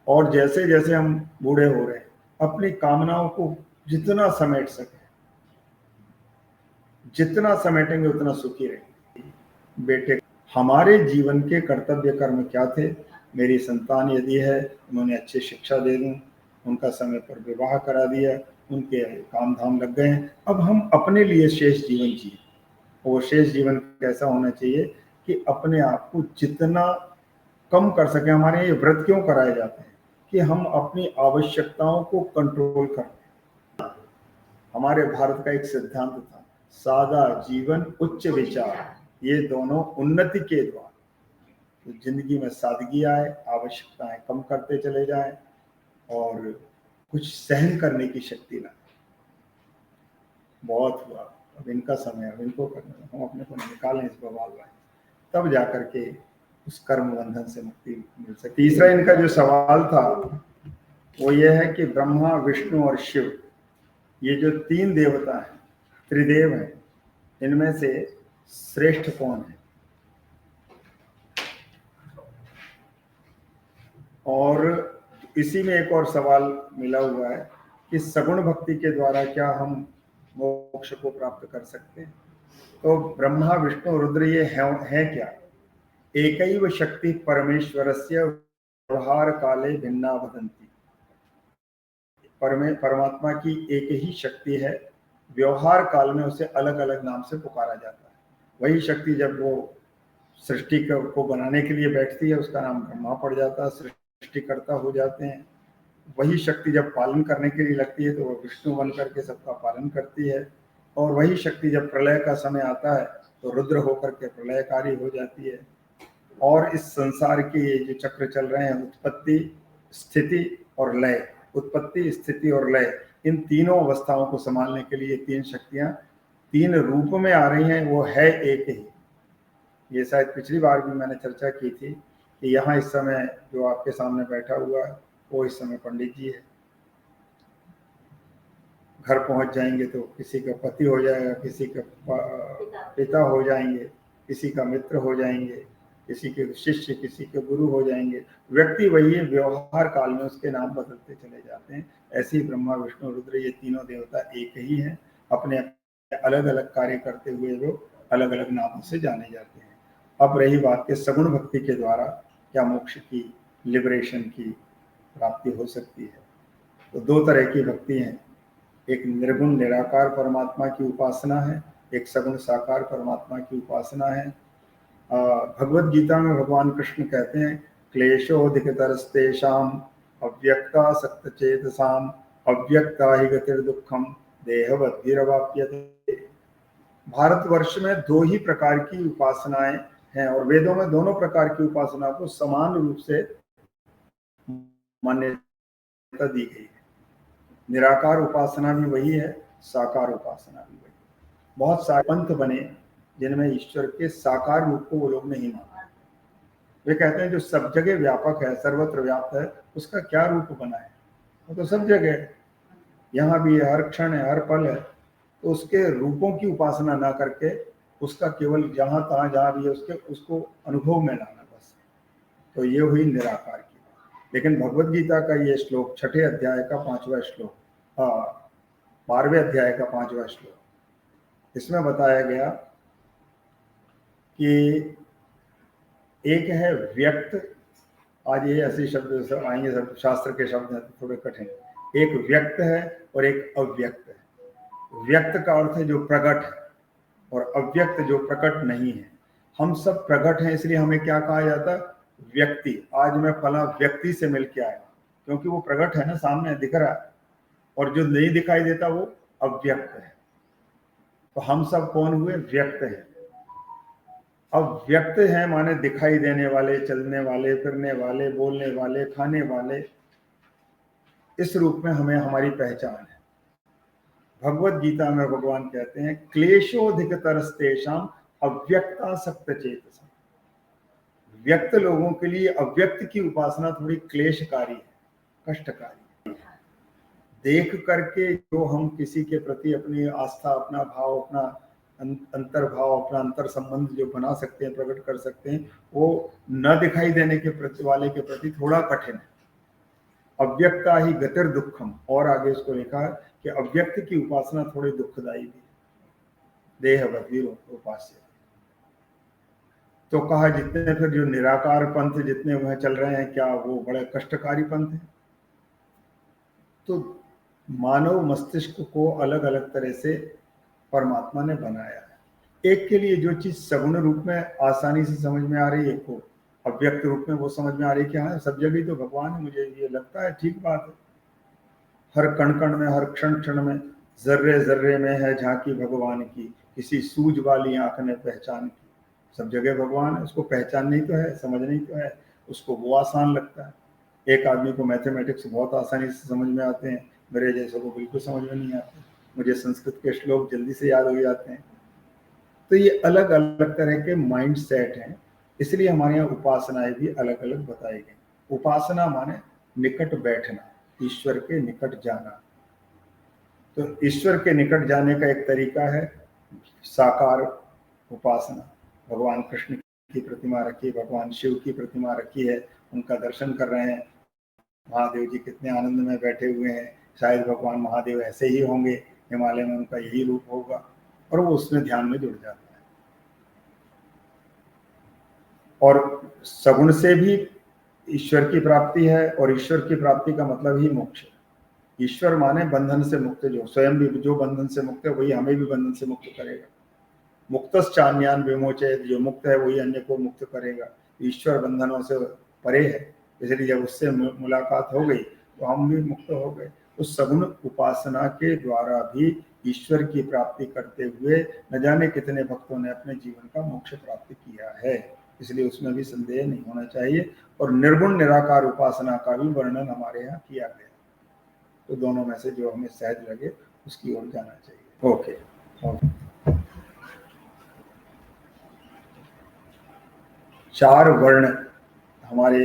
और जैसे जैसे हम बूढ़े हो रहे हैं अपनी कामनाओं को जितना समेट सके, जितना समेटेंगे उतना सुखी रहेंगे। बेटे, हमारे जीवन के कर्तव्य कर्म क्या थे? मेरी संतान यदि है उन्होंने अच्छी शिक्षा दे दूं, उनका समय पर विवाह करा दिया, उनके काम धाम लग गए हैं, अब हम अपने लिए शेष जीवन जिए। वो शेष जीवन कैसा होना चाहिए कि अपने आप को जितना कम कर सके। हमारे ये व्रत क्यों कराए जाते हैं कि हम अपनी आवश्यकताओं को कंट्रोल करें। हमारे भारत का एक सिद्धांत था, सादा जीवन उच्च विचार, ये दोनों उन्नति के द्वार। तो जिंदगी में सादगी आए, आवश्यकताएं कम करते चले जाएं और कुछ सहन करने की शक्ति लाए। बहुत हुआ, अब इनका समय, अब इनको करना, हम अपने को निकालें इस बवाल में, तब जाकर के उस कर्म बंधन से मुक्ति मिल सकती। तीसरा इनका जो सवाल था वो ये है कि ब्रह्मा, विष्णु और शिव, ये जो तीन देवता हैं, त्रिदेव हैं, इनमें से श्रेष्ठ कौन है? और इसी में एक और सवाल मिला हुआ है कि सगुण भक्ति के द्वारा क्या हम मोक्ष को प्राप्त कर सकते हैं? तो ब्रह्मा, विष्णु, रुद्र ये है क्या? एकैव शक्ति परमेश्वरस्य व्यवहार काले भिन्ना वदन्ति। परमात्मा की एक ही शक्ति है, व्यवहार काल में उसे अलग अलग नाम से पुकारा जाता है। वही शक्ति जब वो सृष्टि को बनाने के लिए बैठती है उसका नाम ब्रह्मा पड़ जाता है, सृष्टिकर्ता हो जाते हैं। वही शक्ति जब पालन करने के लिए लगती है तो वो विष्णु बन करके सबका पालन करती है। और वही शक्ति जब प्रलय का समय आता है तो रुद्र होकर के प्रलयकारी हो जाती है। और इस संसार के ये जो चक्र चल रहे हैं, उत्पत्ति, स्थिति और लय, उत्पत्ति, स्थिति और लय, इन तीनों अवस्थाओं को संभालने के लिए तीन शक्तियां तीन रूप में आ रही हैं। वो है एक ही। ये शायद पिछली बार भी मैंने चर्चा की थी कि यहाँ इस समय जो आपके सामने बैठा हुआ है वो इस समय पंडित जी है। घर पहुंच जाएंगे तो किसी का पति हो जाएगा, किसी का पिता हो जाएंगे, किसी का मित्र हो जाएंगे, किसी के शिष्य, किसी के गुरु हो जाएंगे। व्यक्ति वही है, व्यवहार काल में उसके नाम बदलते चले जाते हैं। ऐसे ही ब्रह्मा विष्णु रुद्र ये तीनों देवता एक ही हैं, अपने अलग अलग कार्य करते हुए वो अलग अलग नामों से जाने जाते हैं। अब रही बात के सगुण भक्ति के द्वारा क्या मोक्ष की, लिबरेशन की प्राप्ति हो सकती है। तो दो तरह की भक्ति हैं, एक निर्गुण निराकार परमात्मा की उपासना है, एक सगुण साकार परमात्मा की उपासना है। भगवत गीता में भगवान कृष्ण कहते हैं क्लेशोधिकतरस्तेषां अव्यक्तासक्त चेतसाम अव्यक्ता ही गतिर्दुःखम देहवद्भिरवाप्यते। भारतवर्ष में दो ही प्रकार की उपासनाएं हैं और वेदों में दोनों प्रकार की उपासना को समान रूप से मान्यता दी गई है। निराकार उपासना भी वही है, साकार उपासना भी वही। बहुत सारे पंथ बने जिनमें ईश्वर के साकार रूप को वो लोग नहीं मानते। वे कहते हैं जो सब जगह व्यापक है, सर्वत्र व्याप्त है, उसका क्या रूप बना है? वो तो सब जगह है, यहाँ भी है, हर क्षण है, हर पल है। तो उसके रूपों की उपासना ना करके उसका केवल जहाँ तहाँ जहाँ भी है उसको अनुभव में लाना बस। तो ये हुई निराकार की बात। लेकिन भगवत गीता का ये श्लोक 6 अध्याय का 5वां श्लोक, 12वें अध्याय का 5वां श्लोक, इसमें बताया गया कि एक है व्यक्त, आज ये ऐसे शब्द आएंगे, सब शास्त्र के शब्द हैं थोड़े कठिन। एक व्यक्त है और एक अव्यक्त है। व्यक्त का अर्थ है जो प्रकट है और अव्यक्त जो प्रकट नहीं है। हम सब प्रकट हैं, इसलिए हमें क्या कहा जाता है? व्यक्ति। आज मैं फला व्यक्ति से मिल के आया, क्योंकि वो प्रकट है ना, सामने दिख रहा है। और जो नहीं दिखाई देता वो अव्यक्त है। तो हम सब कौन हुए? व्यक्त है। अब व्यक्त है माने दिखाई देने वाले, चलने वाले, फिरने वाले, बोलने वाले, खाने वाले, इस रूप में हमें हमारी पहचान है। भगवत गीता में भगवान कहते हैं क्लेशोधिकतरस्तेषां अव्यक्तासक्त चेतसा। व्यक्त लोगों के लिए अव्यक्त की उपासना थोड़ी क्लेशकारी है, कष्टकारी है। देख करके जो हम किसी के प्रति अपनी आस्था, अपना भाव, अपना अंतर्भाव, अपना अंतर संबंध जो बना सकते हैं, प्रकट कर सकते हैं, वो न दिखाई देने के प्रति वाले के प्रति थोड़ा कठिन है। अव्यक्ता ही गतिर दुखम, और आगे इसको लिखा है कि अव्यक्त की उपासना थोड़ी दुखदायी भी है। देहवद्भिर उपास्य। तो कहा जितने फिर जो निराकार पंथ जितने वह चल रहे हैं, क्या वो बड़े कष्टकारी पंथ है? तो मानव मस्तिष्क को अलग अलग तरह से परमात्मा ने बनाया है। एक के लिए जो चीज सगुण रूप में आसानी से समझ में आ रही है, एक को अव्यक्त रूप में वो समझ में आ रही है कि हाँ सब जगह तो भगवान है, मुझे ये लगता है, ठीक बात है। हर कण कण में, हर क्षण क्षण में, जर्रे जर्रे में है झांकी भगवान की, किसी सूझ वाली आंख ने पहचान की। सब जगह भगवान है, उसको पहचाननी तो है, समझनी तो है, उसको वो आसान लगता है। एक आदमी को मैथमेटिक्स बहुत आसानी से समझ में आते हैं, मेरे जैसे को बिल्कुल समझ में नहीं आते। मुझे संस्कृत के श्लोक जल्दी से याद हो जाते हैं। तो ये अलग अलग तरह के माइंड सेट हैं, इसलिए हमारे यहाँ उपासनाएं भी अलग अलग बताई गई। उपासना माने निकट बैठना, ईश्वर के निकट जाना। तो ईश्वर के निकट जाने का एक तरीका है साकार उपासना। भगवान कृष्ण की प्रतिमा रखी, भगवान शिव की प्रतिमा रखी है, उनका दर्शन कर रहे हैं। महादेव जी कितने आनंद में बैठे हुए हैं, शायद भगवान महादेव ऐसे ही होंगे, हिमालय में उनका यही रूप होगा, और वो उसमें ध्यान में जुड़ जाता है। और सगुण से भी ईश्वर की प्राप्ति है, और ईश्वर की प्राप्ति का मतलब ही मोक्ष है। ईश्वर माने बंधन से मुक्त, जो स्वयं भी जो बंधन से मुक्त है वही हमें भी बंधन से मुक्त करेगा। मुक्तश्चान्यान विमोचयेत्, जो मुक्त है वही अन्य को मुक्त करेगा। ईश्वर बंधनों से परे है, इसलिए जब उससे मुलाकात हो गई तो हम भी मुक्त हो गए। उस सगुण उपासना के द्वारा भी ईश्वर की प्राप्ति करते हुए न जाने कितने भक्तों ने अपने जीवन का मोक्ष प्राप्त किया है, इसलिए उसमें भी संदेह नहीं होना चाहिए। और निर्गुण निराकार उपासना का भी वर्णन हमारे यहाँ किया गया। तो दोनों में से जो हमें सहज लगे उसकी ओर जाना चाहिए। ओके। 4 वर्ण हमारे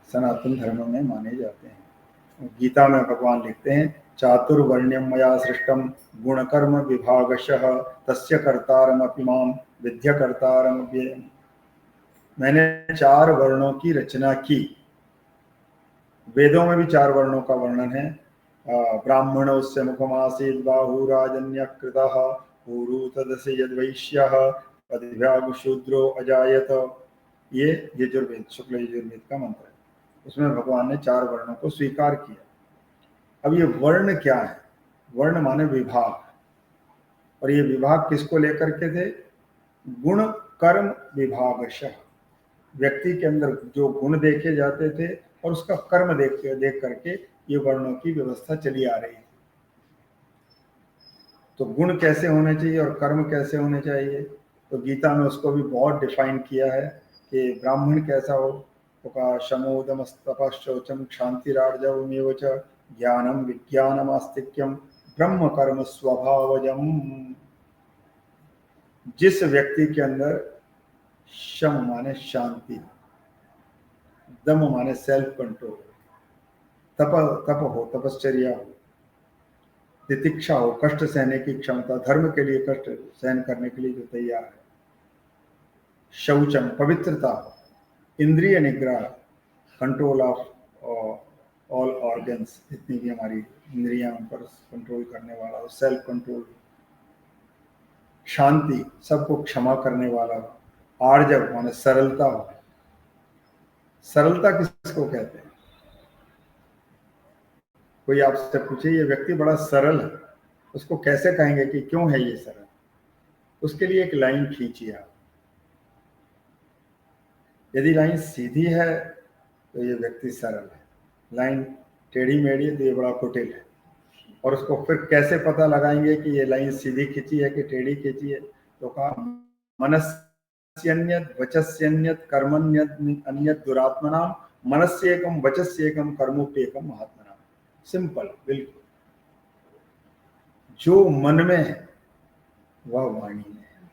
सनातन धर्म में माने जाते हैं। गीता में भगवान लिखते हैं, चातुर्वर्ण्यम मया सृष्टम गुणकर्म विभागशः तस्य कर्तारमपि माम विद्य कर्तारम व्ययम्। मैंने 4 वर्णों की रचना की। वेदों में भी 4 वर्णों का वर्णन है। ब्राह्मणोस्य मुखमासीत् बाहुराजन्यः कृतः ऊरू तदस्य यद्वैश्यः पदव्यागशूद्रो अजायत। ये यजुर्वेद, शुक्ल यजुर्वेद का मंत्र है। उसमें भगवान ने 4 वर्णों को स्वीकार किया। अब ये वर्ण क्या है? वर्ण माने विभाग, और ये विभाग किसको लेकर के थे? गुण कर्म विभागशः। व्यक्ति के अंदर जो गुण देखे जाते थे और उसका कर्म देख करके ये वर्णों की व्यवस्था चली आ रही है। तो गुण कैसे होने चाहिए और कर्म कैसे होने चाहिए, तो गीता में उसको भी बहुत डिफाइन किया है कि ब्राह्मण कैसा हो। तो शमोदमस्तपश्चौचम क्षांतिरार्जवमेव च ज्ञानम विज्ञानम आस्तिक्यम ब्रह्म कर्म स्वभावजम। जिस व्यक्ति के अंदर शम माने शांति, दम माने सेल्फ कंट्रोल, तप हो, तपश्चर्या हो, तितिक्षा हो, कष्ट सहने की क्षमता, धर्म के लिए कष्ट सहन करने के लिए जो तैयार है, शौचम पवित्रता, इंद्रिय निग्रह, कंट्रोल ऑफ ऑल ऑर्गन्स, जितनी भी हमारी इंद्रियां उन पर कंट्रोल करने वाला हो, सेल्फ कंट्रोल, शांति, सबको क्षमा करने वाला हो, आर्जव माने सरलता हो। सरलता किसको कहते हैं? कोई आपसे पूछे ये व्यक्ति बड़ा सरल है, उसको कैसे कहेंगे कि क्यों है ये सरल? उसके लिए एक लाइन खींचिए आप। यदि लाइन सीधी है तो ये व्यक्ति सरल है, लाइन टेढ़ी मेढ़ी है तो ये बड़ा कुटिल है। और उसको फिर कैसे पता लगाएंगे कि ये लाइन सीधी खींची है कि टेढ़ी खींची है? तो कहा मनस्यन्यत वचस्यन्यत कर्मण्यत अन्यत दुरात्मनाम मनस्येकम वचस्येकम कर्मोप्येकम महात्मनाम। सिंपल, बिल्कुल। जो मन में है वह वाणी में है,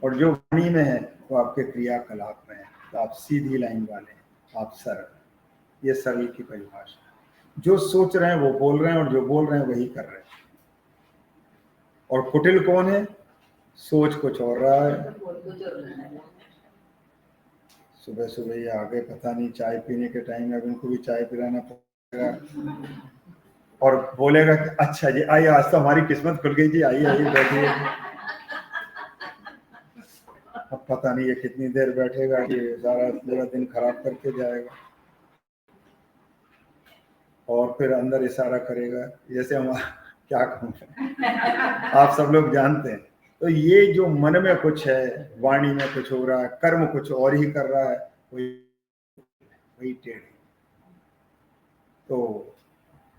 और जो वाणी में है वो आपके क्रियाकलाप में है। तो आप सीधी लाइन वाले हैं, आप सरल। ये सरल की परिभाषा। जो सोच रहे हैं वो बोल रहे हैं, और जो बोल रहे हैं वही कर रहे हैं। और कुटिल कौन है? सोच कुछ और रहा है। सुबह सुबह ये आगे पता नहीं चाय पीने के टाइम में उनको भी चाय पिलाना पड़ेगा, और बोलेगा कि अच्छा जी आइए, आज तो हमारी किस्मत खुल गई जी, आइए आइए बैठिए। अब पता नहीं ये कितनी देर बैठेगा, ये सारा पूरा दिन खराब करके जाएगा, और फिर अंदर इशारा करेगा जैसे हम क्या कहूँ, आप सब लोग जानते हैं। तो ये जो मन में कुछ है, वाणी में कुछ हो रहा है, कर्म कुछ और ही कर रहा है, वही टेढ़। तो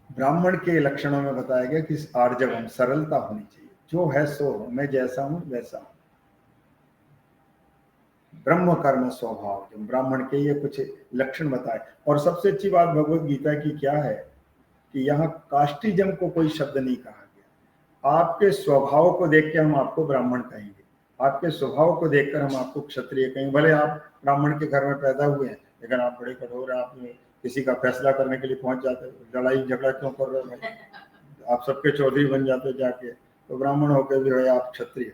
ब्राह्मण के लक्षणों में बताया गया कि आर्जवम, सरलता होनी चाहिए, जो है सो हो, मैं जैसा हूं वैसा हूं। ब्रह्म कर्म स्वभाव, जो ब्राह्मण के ये कुछ लक्षण बताए। और सबसे अच्छी बात भगवत गीता की क्या है कि यहाँ कास्टिज्म को कोई शब्द नहीं कहा गया। आपके स्वभाव को देख के हम आपको ब्राह्मण कहेंगे, आपके स्वभाव को देखकर हम आपको क्षत्रिय कहेंगे। भले आप ब्राह्मण के घर में पैदा हुए हैं, लेकिन आप बड़े कठोर हैं, आप किसी का फैसला करने के लिए पहुंच जाते हैं। लड़ाई झगड़ा क्यों कर रहे हो भाई? आप सबके चौधरी बन जाते जाके, तो ब्राह्मण होकर भी भाई आप क्षत्रिय।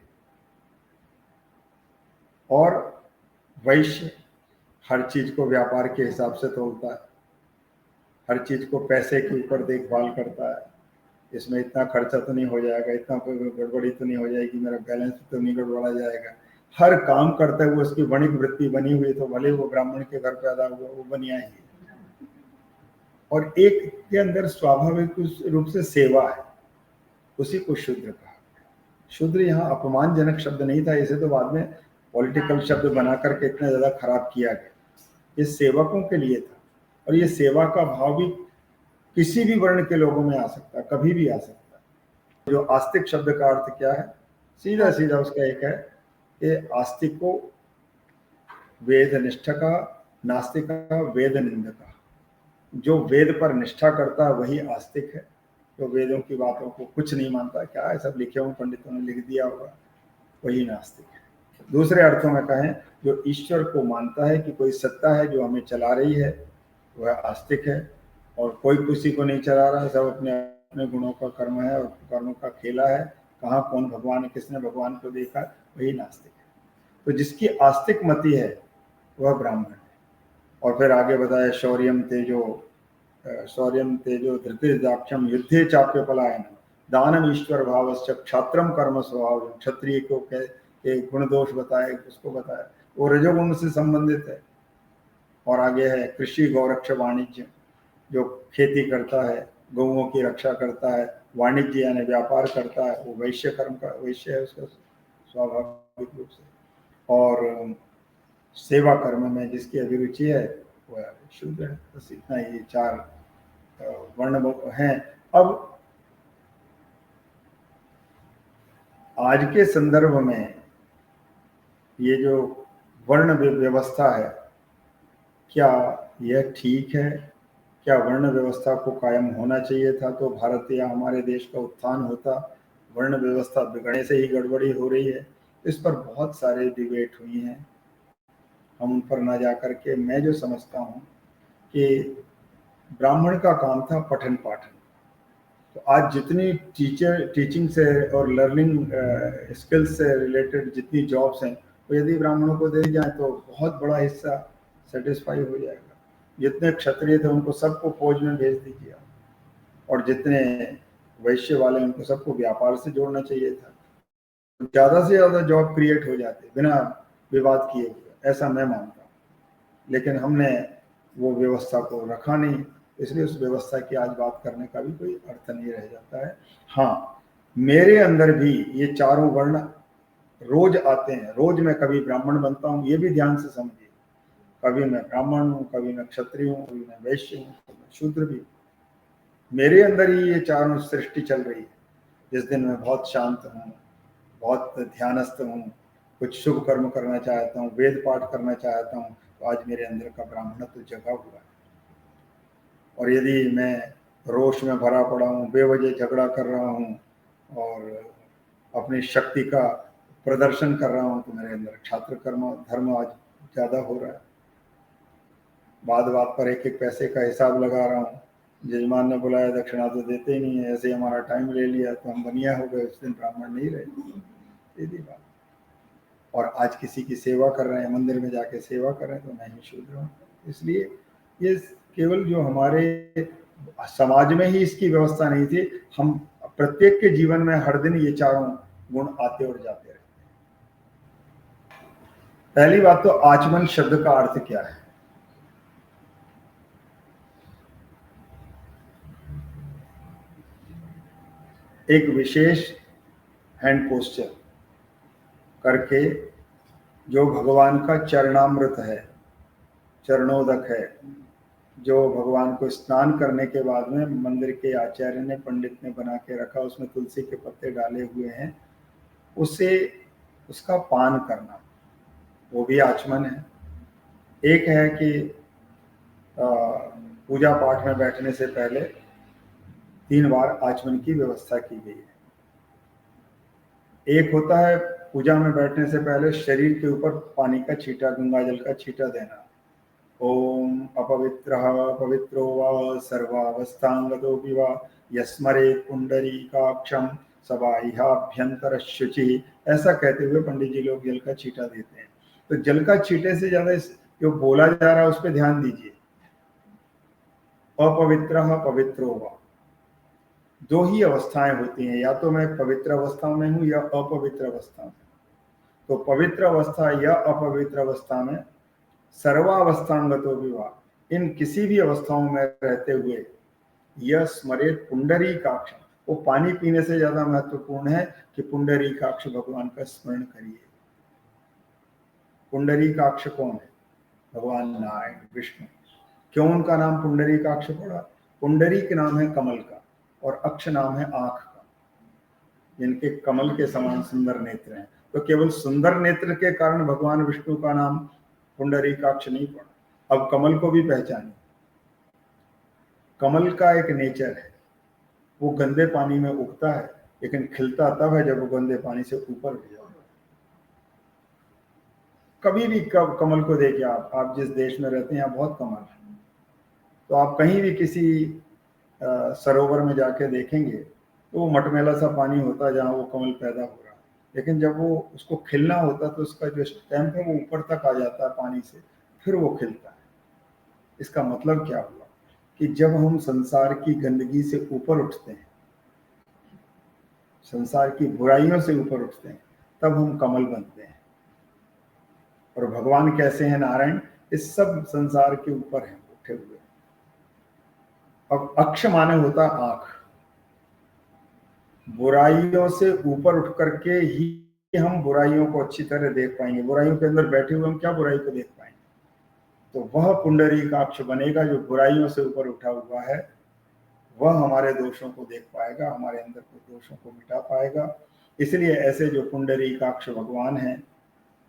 और वैश्य हर चीज को व्यापार के हिसाब से तोलता है, हर चीज को पैसे के ऊपर देखभाल करता है। इसमें इतना खर्चा तो नहीं हो जाएगा, इतना कोई गड़बड़ी तो नहीं हो जाएगी, मेरा बैलेंस तो नहीं गड़बड़ा जाएगा। हर काम करते हुए उसकी वणिक वृत्ति बनी हुई, तो भले वो ब्राह्मण के घर पैदा हुआ, वो बनिया ही। और एक के अंदर स्वाभाविक रूप से सेवा है, उसी को शूद्र कहा। शूद्र यहाँ अपमानजनक शब्द नहीं था, इसे तो बाद में पॉलिटिकल शब्द बना करके इतना ज्यादा खराब किया गया। ये सेवकों के लिए था, और ये सेवा का भाव भी किसी भी वर्ण के लोगों में आ सकता है, कभी भी आ सकता है। जो आस्तिक शब्द का अर्थ क्या है? सीधा सीधा उसका एक है कि आस्तिक को वेद निष्ठा का, नास्तिक का वेद निंदा का। जो वेद पर निष्ठा करता है वही आस्तिक है, जो वेदों की बातों को कुछ नहीं मानता, क्या है सब लिखे हुए पंडितों ने लिख दिया होगा, वही नास्तिक है। दूसरे अर्थों में कहें, जो ईश्वर को मानता है कि कोई सत्ता है जो हमें चला रही है, वह आस्तिक है, और कोई किसी को नहीं चला रहा, सब अपने अपने गुणों का कर्म है और कर्मों का खेला है। कहाँ कौन भगवान है, किसने भगवान को देखा, वही नास्तिक है। तो जिसकी आस्तिक मति है वह ब्राह्मण है। और फिर आगे बताया, शौर्यम तेजो धृतिर्दाक्षम युद्धे चाप्य पलायन दानम ईश्वर भावश्च क्षात्रम कर्म स्वभाव। क्षत्रिय को के गुण दोष बताए, उसको बताया, वो रजोगुण से संबंधित है। और आगे है कृषि गौरक्ष वाणिज्य, जो खेती करता है, गौओं की रक्षा करता है, वाणिज्य यानी व्यापार करता है, वो वैश्य कर्म का वैश्य है उसका स्वाभाविक रूप से। और सेवा कर्म में जिसकी अभिरुचि है वह शूद्र है। बस इतना ही, चार वर्ण हैं। अब आज के संदर्भ में ये जो वर्ण व्यवस्था है, क्या यह ठीक है? क्या वर्ण व्यवस्था को कायम होना चाहिए था तो भारत या हमारे देश का उत्थान होता? वर्ण व्यवस्था बिगड़ने से ही गड़बड़ी हो रही है। इस पर बहुत सारे डिबेट हुई हैं, हम उन पर ना जाकर के, मैं जो समझता हूँ कि ब्राह्मण का काम था पठन पाठन। तो आज जितनी टीचिंग से और लर्निंग स्किल्स से रिलेटेड जितनी जॉब्स हैं, तो यदि ब्राह्मणों को दे जाए तो बहुत बड़ा हिस्सा सेटिस्फाई हो जाएगा। जितने क्षत्रिय थे उनको सबको फौज में भेज दीजिए, और जितने वैश्य वाले उनको सबको व्यापार से जोड़ना चाहिए था। ज़्यादा से ज़्यादा जॉब क्रिएट हो जाते बिना विवाद किए हुए, ऐसा मैं मानता हूँ। लेकिन हमने वो व्यवस्था को रखा नहीं, इसलिए उस व्यवस्था की आज बात करने का भी कोई अर्थ नहीं रह जाता है। हाँ, मेरे अंदर भी ये चारों वर्ण रोज आते हैं। रोज मैं कभी ब्राह्मण बनता हूँ, ये भी ध्यान से समझिए। कभी मैं ब्राह्मण हूँ, कभी मैं क्षत्रिय हूँ, कभी मैं वैश्य हूँ, कभी मैं शूद्र भी हूँ। मेरे अंदर ही ये चारों सृष्टि चल रही है। जिस दिन मैं बहुत शांत हूँ, बहुत ध्यानस्थ हूँ, कुछ शुभ कर्म करना चाहता हूँ, वेद पाठ करना चाहता हूँ, तो आज मेरे अंदर का ब्राह्मणत्व जगा हुआ है। और यदि मैं रोष में भरा पड़ा हूँ, बेवजह झगड़ा कर रहा हूँ और अपनी शक्ति का प्रदर्शन कर रहा हूँ, तो मेरे अंदर छात्र कर्म धर्म आज ज़्यादा हो रहा है। बात बात पर एक एक पैसे का हिसाब लगा रहा हूँ। जजमान ने बुलाया, दक्षिणा तो देते ही नहीं है, ऐसे ही हमारा टाइम ले लिया तो हम बनिया हो गए, उस दिन ब्राह्मण नहीं रहे। सीधी बात। और आज किसी की सेवा कर रहे हैं, मंदिर में जाके सेवा कर रहे हैं, तो मैं ही शूद्र हूँ। इसलिए ये केवल जो हमारे समाज में ही इसकी व्यवस्था नहीं थी, हम प्रत्येक के जीवन में हर दिन ये चारों गुण आते और जाते रहते हैं। पहली बात तो आचमन शब्द का अर्थ क्या है? एक विशेष हैंड पोस्चर करके जो भगवान का चरणामृत है, चरणोदक है, जो भगवान को स्नान करने के बाद में मंदिर के आचार्य ने, पंडित ने बना के रखा, उसमें तुलसी के पत्ते डाले हुए हैं, उसे उसका पान करना, वो भी आचमन है। एक है कि पूजा पाठ में बैठने से पहले 3 बार आचमन की व्यवस्था की गई है। एक होता है पूजा में बैठने से पहले शरीर के ऊपर पानी का छींटा, गंगा जल का छींटा देना। ओम अपवित्रः पवित्रो वा सर्वावस्थांगतो वा यस्मरेत् पुंडरीकाक्षं सबाह्याभ्यंतर शुचि, ऐसा कहते हुए पंडित जी लोग जल का छींटा देते हैं। तो जल का छींटे से ज्यादा जो बोला जा रहा है उस पर ध्यान दीजिए। अपवित्रः पवित्रो वा, 2 ही अवस्थाएं होती हैं, या तो मैं पवित्र अवस्था में हूं या अपवित्र अवस्था में। तो पवित्र अवस्था या अपवित्र अवस्था में सर्वावस्थांगतो विवाह, इन किसी भी अवस्थाओं में रहते हुए यह स्मरेत पुंडरीकाक्ष, वो पानी पीने से ज्यादा महत्वपूर्ण है कि पुंडरीकाक्ष भगवान का स्मरण करिए। पुंडरीकाक्ष कौन है? भगवान नारायण विष्णु। क्यों उनका नाम पुंडरीकाक्ष पड़ा? पुंडरी के नाम है कमल का, और अक्ष नाम है आंख का, जिनके कमल के समान सुंदर नेत्र हैं। तो केवल सुंदर नेत्र के कारण भगवान विष्णु का नाम पुंडरीकाक्ष नहीं पड़ा। अब कमल को भी पहचानिए। कमल का एक नेचर है, वो गंदे पानी में उगता है, लेकिन खिलता तब है जब वो गंदे पानी से ऊपर उठ जाता है। कभी भी कमल को देखिए, आप जिस देश में रहते हैं यहाँ बहुत कमल है, तो आप कहीं भी किसी सरोवर में जाके देखेंगे तो वो मटमैला सा पानी होता है जहाँ वो कमल पैदा हो रहा है, लेकिन जब वो उसको खिलना होता है तो उसका जो स्टेम है वो ऊपर तक आ जाता है पानी से, फिर वो खिलता है। इसका मतलब क्या हुआ कि जब हम संसार की गंदगी से ऊपर उठते हैं, संसार की बुराइयों से ऊपर उठते हैं, तब हम कमल बनते हैं। और भगवान कैसे हैं नारायण, इस सब संसार के ऊपर हैं उठे हुए। अब अक्ष माने होता आंख, बुराइयों से ऊपर उठ करके ही हम बुराइयों को अच्छी तरह देख पाएंगे। बुराइयों के अंदर बैठे हुए हम क्या बुराई को देख पाएंगे? तो वह पुंडरीकाक्ष बनेगा जो बुराइयों से ऊपर उठा हुआ है, वह हमारे दोषों को देख पाएगा, हमारे अंदर के दोषों को मिटा पाएगा। इसलिए ऐसे जो पुंडरीकाक्ष भगवान हैं,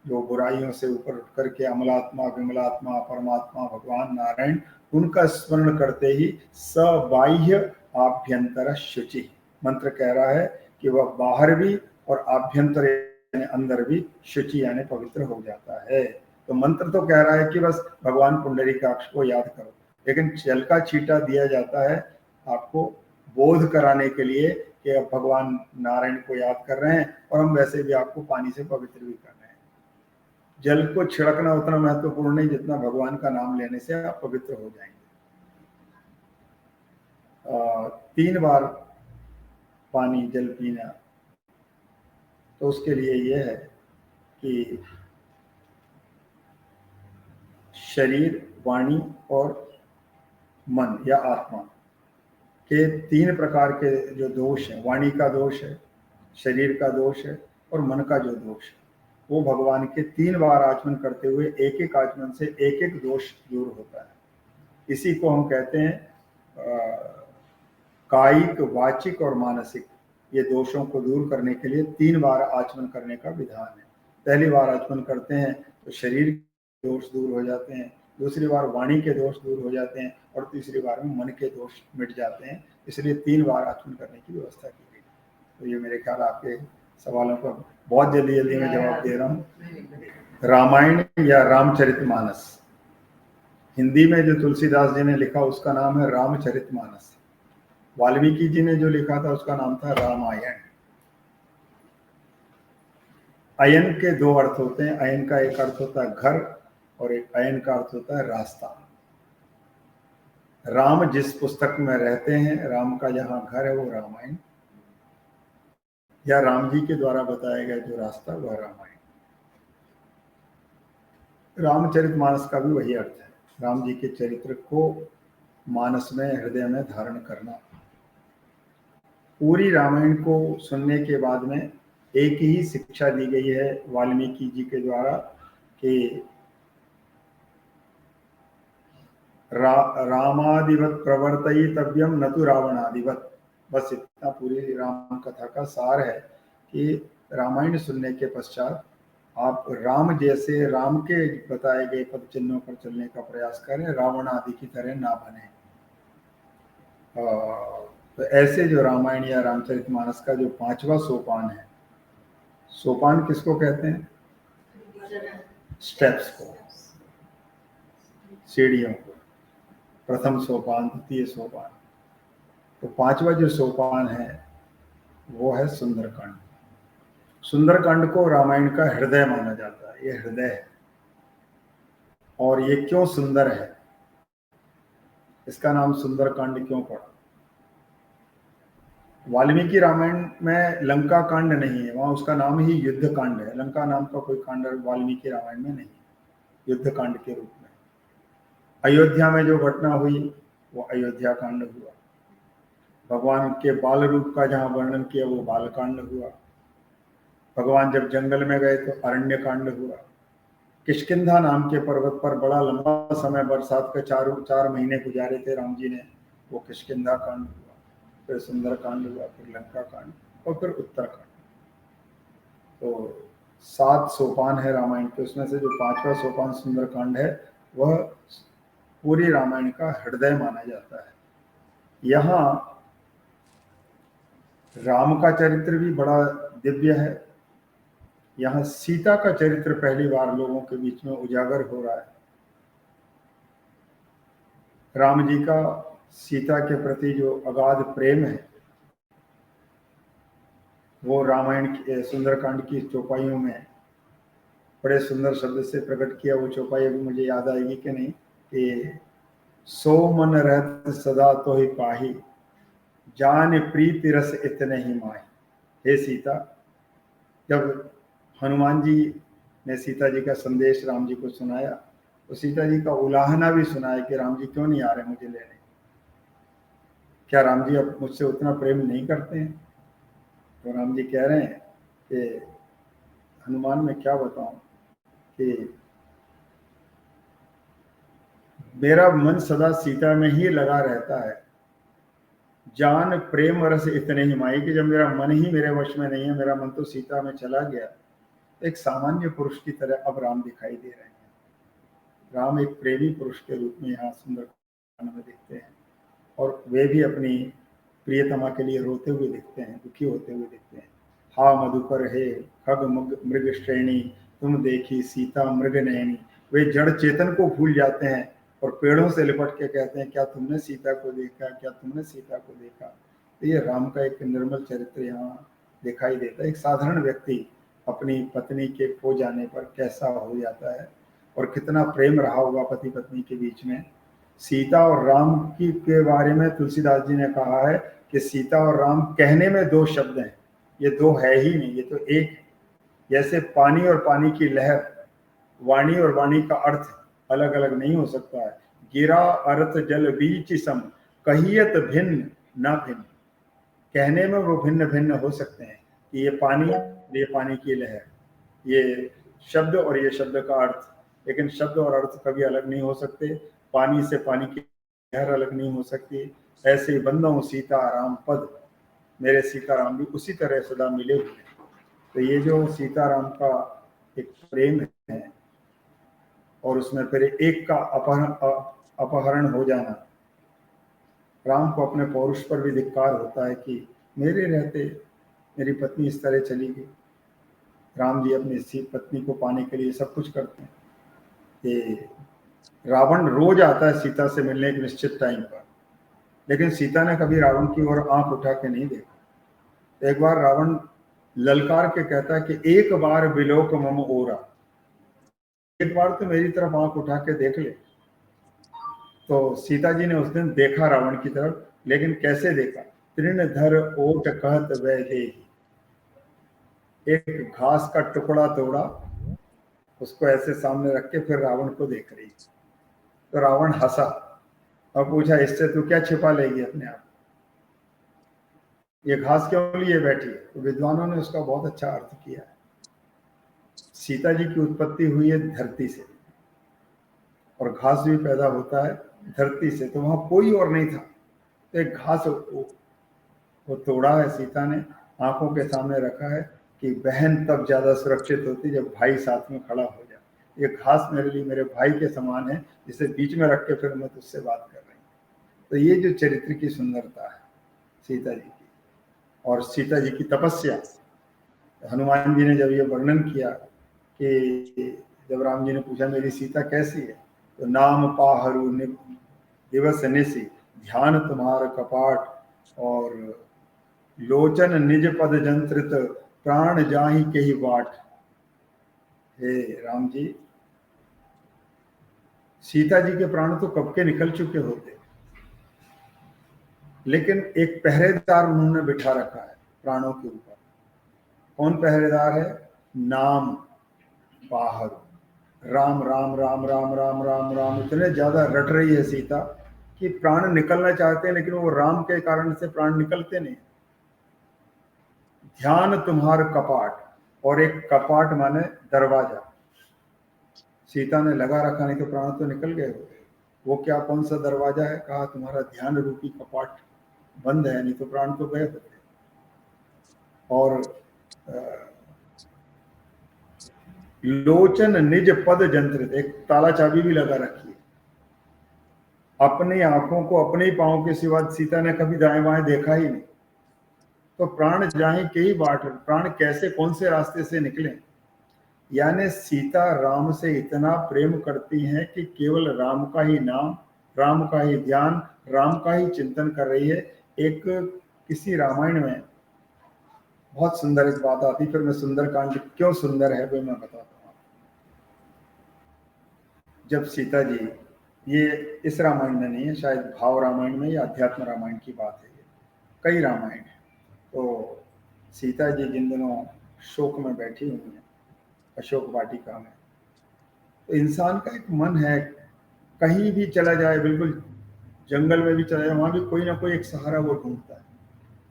जो बुराइयों से ऊपर उठ करके अमलात्मा विमलात्मा परमात्मा भगवान नारायण, उनका स्मरण करते ही सबाह्य आभ्यंतर शुचि, मंत्र कह रहा है कि वह बाहर भी और आभ्यंतर यानी अंदर भी शुचि यानी पवित्र हो जाता है। तो मंत्र तो कह रहा है कि बस भगवान पुंडरीकाक्ष को याद करो, लेकिन जल का छींटा दिया जाता है आपको बोध कराने के लिए कि अब भगवान नारायण को याद कर रहे हैं और हम वैसे भी आपको पानी से पवित्र भी कर रहे हैं। जल को छिड़कना उतना महत्वपूर्ण नहीं जितना भगवान का नाम लेने से आप पवित्र हो जाएंगे। 3 बार पानी जल पीना, तो उसके लिए यह है कि शरीर वाणी और मन या आत्मा के 3 प्रकार के जो दोष हैं, वाणी का दोष है, शरीर का दोष है और मन का जो दोष है, वो भगवान के 3 बार आचमन करते हुए एक एक आचमन से एक एक दोष दूर होता है। इसी को हम कहते हैं कायिक वाचिक और मानसिक, ये दोषों को दूर करने के लिए 3 बार आचमन करने का विधान है। पहली बार आचमन करते हैं तो शरीर के दोष दूर हो जाते हैं, दूसरी बार वाणी के दोष दूर हो जाते हैं और तीसरी बार में मन के दोष मिट जाते हैं। इसलिए 3 बार आचमन करने की व्यवस्था की गई। तो ये मेरे ख्याल आपके सवालों का बहुत जल्दी जल्दी मैं जवाब दे रहा हूँ। रामायण या रामचरितमानस, हिंदी में जो तुलसीदास जी ने लिखा उसका नाम है रामचरितमानस। वाल्मीकि जी ने जो लिखा था उसका नाम था रामायण। अयन के 2 अर्थ होते हैं। अयन का एक अर्थ होता है घर और एक अयन का अर्थ होता है रास्ता। राम जिस पुस्तक में रहते हैं, राम का जहां घर है वो रामायण, या राम जी के द्वारा बताया गया जो रास्ता वह रामायण। रामचरितमानस का भी वही अर्थ है, राम जी के चरित्र को मानस में हृदय में धारण करना। पूरी रामायण को सुनने के बाद में एक ही शिक्षा दी गई है वाल्मीकि जी के द्वारा कि रामादिवत प्रवर्तयितव्यम न तो रावणादिवत। बस इतना पूरी राम कथा का सार है कि रामायण सुनने के पश्चात आप राम जैसे, राम के बताए गए पद चिन्हों पर चलने का प्रयास करें, रावण आदि की तरह ना बने। तो ऐसे जो रामायण या रामचरितमानस का जो 5वां सोपान है, सोपान किसको कहते हैं? स्टेप्स को, सीढ़ियों को। प्रथम सोपान, द्वितीय सोपान। तो 5वां जो सोपान है वो है सुंदरकांड। सुंदरकांड को रामायण का हृदय माना जाता है। ये हृदय है। और ये क्यों सुंदर है, इसका नाम सुंदरकांड क्यों पड़ा? वाल्मीकि रामायण में लंका कांड नहीं है, वहां उसका नाम ही युद्ध कांड है। लंका नाम का कोई कांड वाल्मीकि रामायण में नहीं, युद्ध कांड के रूप में। अयोध्या में जो घटना हुई वो अयोध्या कांड हुआ। भगवान के बाल रूप का जहां वर्णन किया वो बाल कांड हुआ। भगवान जब जंगल में गए तो अरण्य कांड हुआ। किष्किंधा नाम के पर्वत पर बड़ा लंबा समय बरसात के 4 महीने गुजारे थे राम जी ने, वो किष्किंधा कांड हुआ। फिर सुंदर कांड हुआ, फिर लंका कांड और फिर उत्तरकांड। तो 7 सोपान है रामायण के, उसमें से जो 5वां सोपान सुंदरकांड है वह पूरी रामायण का हृदय माना जाता है। यहाँ राम का चरित्र भी बड़ा दिव्य है यहाँ सीता का चरित्र पहली बार लोगों के बीच में उजागर हो रहा है। राम जी का सीता के प्रति जो अगाध प्रेम है वो रामायण की सुंदरकांड की चौपाइयों में बड़े सुंदर शब्द से प्रकट किया। वो चौपाई अभी मुझे याद आएगी कि नहीं, कि सो मन रहत सदा तो ही पाही, जान प्रीति रस इतने ही माही। हे सीता, जब हनुमान जी ने सीता जी का संदेश राम जी को सुनाया तो सीता जी का उलाहना भी सुनाया कि राम जी क्यों नहीं आ रहे मुझे लेने, क्या राम जी अब मुझसे उतना प्रेम नहीं करते हैं? तो राम जी कह रहे हैं कि हनुमान मैं क्या बताऊं कि मेरा मन सदा सीता में ही लगा रहता है, जान प्रेम रस इतने ही माई, कि जब मेरा मन ही मेरे वश में नहीं है, मेरा मन तो सीता में चला गया। एक सामान्य पुरुष की तरह अब राम दिखाई दे रहे हैं। राम एक प्रेमी पुरुष के रूप में यहाँ सुंदरकांड में दिखते हैं, और वे भी अपनी प्रियतमा के लिए रोते हुए दिखते हैं, दुखी होते हुए दिखते हैं। हा मधुकर हे खग मृग श्रेणी, तुम देखी सीता मृग नयनी। वे जड़ चेतन को भूल जाते हैं और पेड़ों से लिपट के कहते हैं क्या तुमने सीता को देखा, क्या तुमने सीता को देखा। तो ये राम का एक निर्मल चरित्र यहाँ दिखाई देता है। एक साधारण व्यक्ति अपनी पत्नी के खो जाने पर कैसा हो जाता है और कितना प्रेम रहा होगा पति पत्नी के बीच में। सीता और राम की के बारे में तुलसीदास जी ने कहा है कि सीता और राम कहने में दो शब्द हैं, ये दो है ही नहीं, ये तो एक है। जैसे पानी और पानी की लहर, वाणी और वाणी का अर्थ अलग अलग नहीं हो सकता है। गिरा अर्थ जल बीच सम, कहियत भिन्न न भिन्न। कहने में वो भिन्न भिन्न हो सकते हैं कि ये पानी की लहर, ये शब्द और ये शब्द का अर्थ, लेकिन शब्द और अर्थ कभी अलग नहीं हो सकते। पानी से पानी की लहर अलग नहीं हो सकती। ऐसे ही बंदों सीता राम पद, मेरे सीता राम भी उसी तरह सदा मिले हुए हैं। तो ये जो सीता राम का एक प्रेम है और उसमें फिर एक का अपहरण हो जाना, राम को अपने पौरुष पर भी धिक्कार होता है कि मेरे रहते मेरी पत्नी इस तरह चली गई। राम जी अपनी पत्नी को पाने के लिए सब कुछ करते हैं। कि रावण रोज आता है सीता से मिलने एक निश्चित टाइम पर, लेकिन सीता ने कभी रावण की ओर आंख उठा के नहीं देखा। एक बार रावण ललकार के कहता है कि एक बार विलोक मम ओरा, एक बार तो मेरी तरफ आंख उठा के देख ले। तो सीता जी ने उस दिन देखा रावण की तरफ, लेकिन कैसे देखा? तृणधर ओट कहत वह देही, एक घास का टुकड़ा तोड़ा, उसको ऐसे सामने रख के फिर रावण को देख रही। तो रावण हंसा और पूछा इससे तू क्या छिपा लेगी अपने आप, ये घास क्यों लिए बैठी है? तो विद्वानों ने उसका बहुत अच्छा अर्थ किया है। सीता जी की उत्पत्ति हुई है धरती से, और घास भी पैदा होता है धरती से, तो वहां कोई और नहीं था। तो एक घास वो तोड़ा है सीता ने, आंखों के सामने रखा है कि बहन तब ज्यादा सुरक्षित होती जब भाई साथ में खड़ा हो जाए। ये घास मेरे लिए मेरे भाई के समान है, जिसे बीच में रख के फिर मैं तुझसे बात कर रही हूँ। तो ये जो चरित्र की सुंदरता है सीता जी की, और सीता जी की तपस्या। हनुमान जी ने जब ये वर्णन किया कि जब राम जी ने पूछा मेरी सीता कैसी है, तो नाम पाहरू दिवस निसी, ध्यान तुम्हार कपाट, और लोचन निज पद जंत्रित, प्राण जाहि के ही बाट। हे राम जी, सीता जी के प्राण तो कब के निकल चुके होते, लेकिन एक पहरेदार उन्होंने बिठा रखा है प्राणों के ऊपर। कौन पहरेदार है? नाम पाहरू, राम राम राम राम राम राम राम। इतने ज्यादा रट रही है सीता कि प्राण निकलना चाहते हैं, लेकिन वो राम के कारण से प्राण निकलते नहीं। ध्यान तुम्हार कपाट, और एक कपाट माने दरवाजा सीता ने लगा रखा, नहीं तो प्राण तो निकल गए होते। वो क्या कौन सा दरवाजा है? कहा तुम्हारा ध्यान रूपी कपाट बंद है, नहीं तो प्राण तो गए होते। और लोचन निज पद जंत्रित, एक ताला चाबी भी लगा रखी है। अपनी आंखों को अपने पांव के सिवा सीता ने कभी दाएं बाएं देखा ही नहीं। तो प्राण जाहि के ही बाट, प्राण कैसे कौन से रास्ते से निकले? यानी सीता राम से इतना प्रेम करती हैं कि केवल राम का ही नाम, राम का ही ध्यान, राम का ही चिंतन कर रही है। एक किसी रामायण में बहुत सुंदर एक बात आती, फिर मैं सुंदरकांड क्यों सुंदर है वो मैं बताता हूँ। जब सीता जी, ये इस रामायण में नहीं है, शायद भाव रामायण में या अध्यात्म रामायण की बात है, ये कई रामायण है। तो सीता जी जिन दिनों शोक में बैठी हुई हैं, अशोक वाटिका में, तो इंसान का एक मन है, कहीं भी चला जाए, बिल्कुल जंगल में भी चला जाए, वहां भी कोई ना कोई एक सहारा वो ढूंढता है।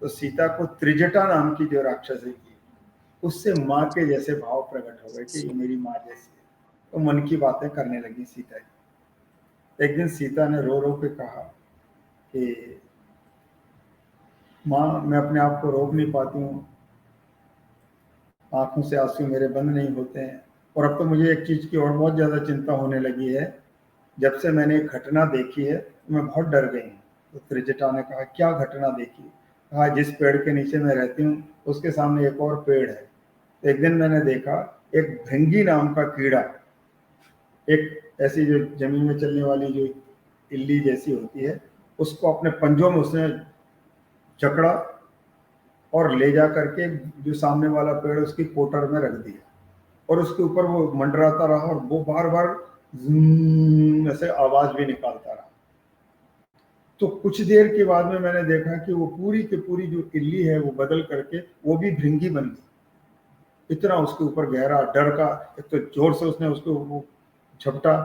तो सीता को त्रिजटा नाम की जो राक्षसी थी, उससे माँ के जैसे भाव प्रकट हो गए कि ये मेरी माँ जैसी है। तो मन की बातें करने लगी सीता जी। एक दिन सीता ने रो रो के कहा कि माँ, मैं अपने आप को रोक नहीं पाती हूँ, आंखों से आंसू मेरे बंद नहीं होते हैं, और अब तो मुझे एक चीज की और बहुत ज्यादा चिंता होने लगी है। जब से मैंने एक घटना देखी है तो मैं बहुत डर गई हूँ। तो त्रिजटा ने कहा, क्या घटना देखी? कहा, जिस पेड़ के नीचे मैं रहती हूँ उसके सामने एक और पेड़ है। तो एक दिन मैंने देखा एक भृंगी नाम का कीड़ा, एक ऐसी जो जमीन में चलने वाली जो इल्ली जैसी होती है, उसको अपने पंजों में उसने जकड़ा और ले जा करके जो सामने वाला पेड़ उसकी पोटर में रख दिया, और उसके ऊपर वो मंडराता रहा, और वो बार बार ऐसे आवाज भी निकालता रहा। तो कुछ देर के बाद में मैंने देखा कि वो पूरी की पूरी जो इल्ली है वो बदल करके वो भी भृंगी बन गई। इतना उसके ऊपर गहरा डर का, एक तो जोर से उसने उसको वो झपटा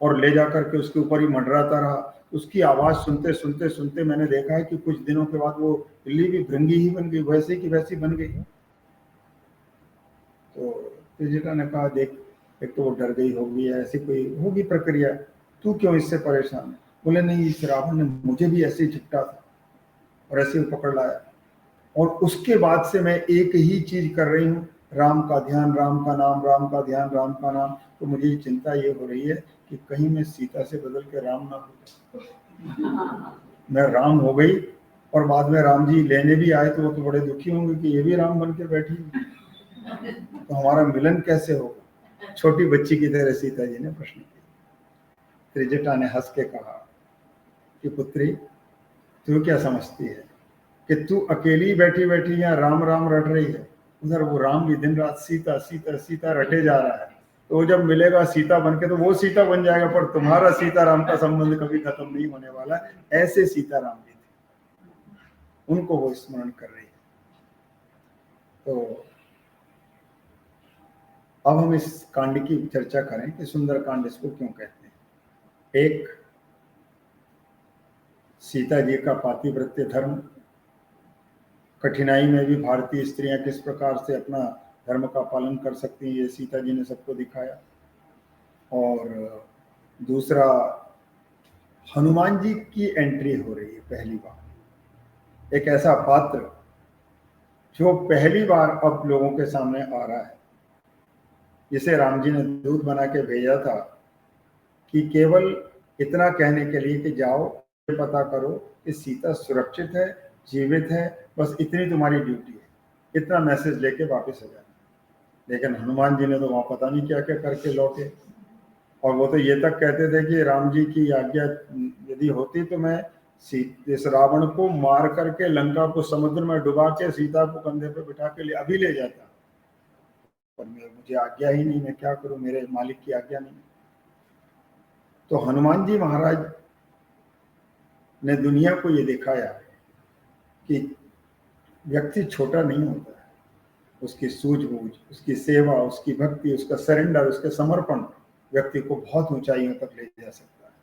और ले जा करके उसके ऊपर ही मंडराता रहा। उसकी आवाज सुनते सुनते सुनते मैंने देखा है कि कुछ दिनों के बाद वो इल्ली भी भृंगी ही बन गई, वैसे की वैसी बन गई। तो त्रिजटा ने कहा, देख, एक तो वो डर गई होगी, ऐसी कोई होगी प्रक्रिया, तू क्यों इससे परेशान है? बोले, नहीं, इस रावण ने मुझे भी ऐसे ही झपटा था और ऐसे ही पकड़ लाया, और उसके बाद से मैं एक ही चीज कर रही हूँ, राम का ध्यान, राम का नाम, राम का ध्यान, राम का नाम। तो मुझे चिंता ये हो रही है कि कहीं मैं सीता से बदल के राम ना हो, मैं राम हो गई और बाद में राम जी लेने भी आए तो वो तो बड़े दुखी होंगे कि ये भी राम बन के बैठी, तो हमारा मिलन कैसे होगा? छोटी बच्ची की तरह सीता जी ने प्रश्न किया। त्रिजटा ने हंस के कहा कि पुत्री, तू क्या समझती है कि तू अकेली बैठी बैठी यहाँ राम राम रट रही है? उधर वो राम भी दिन रात सीता सीता सीता रटे जा रहा है। तो वो जब मिलेगा सीता बन के तो वो सीता बन जाएगा, पर तुम्हारा सीता राम का संबंध कभी खत्म नहीं होने वाला। ऐसे सीता राम जी थे, उनको वो स्मरण कर रही है। तो अब हम इस कांड की चर्चा करें कि सुंदर कांड इसको क्यों कहते हैं। एक, सीता जी का पातिव्रत्य धर्म, कठिनाई में भी भारतीय स्त्रियां किस प्रकार से अपना धर्म का पालन कर सकती हैं, ये सीता जी ने सबको दिखाया। और दूसरा, हनुमान जी की एंट्री हो रही है पहली बार, एक ऐसा पात्र जो पहली बार अब लोगों के सामने आ रहा है, जिसे राम जी ने दूत बना के भेजा था कि केवल इतना कहने के लिए कि जाओ ये पता करो कि सीता सुरक्षित है, जीवित है, बस इतनी तुम्हारी ड्यूटी है, इतना मैसेज लेके वापस हो जाना। लेकिन हनुमान जी ने तो वहां पता नहीं क्या क्या करके लौटे, और वो तो ये तक कहते थे कि राम जी की आज्ञा यदि होती तो मैं इस रावण को मार करके लंका को समुद्र में डुबा के सीता को कंधे पे बिठा के अभी ले जाता, पर मुझे आज्ञा ही नहीं, मैं क्या करूं, मेरे मालिक की आज्ञा नहीं। तो हनुमान जी महाराज ने दुनिया को ये दिखाया कि व्यक्ति छोटा नहीं होता है, उसकी सूझबूझ, उसकी सेवा, उसकी भक्ति, उसका सरेंडर, उसका समर्पण व्यक्ति को बहुत ऊंचाइयों तक ले जा सकता है।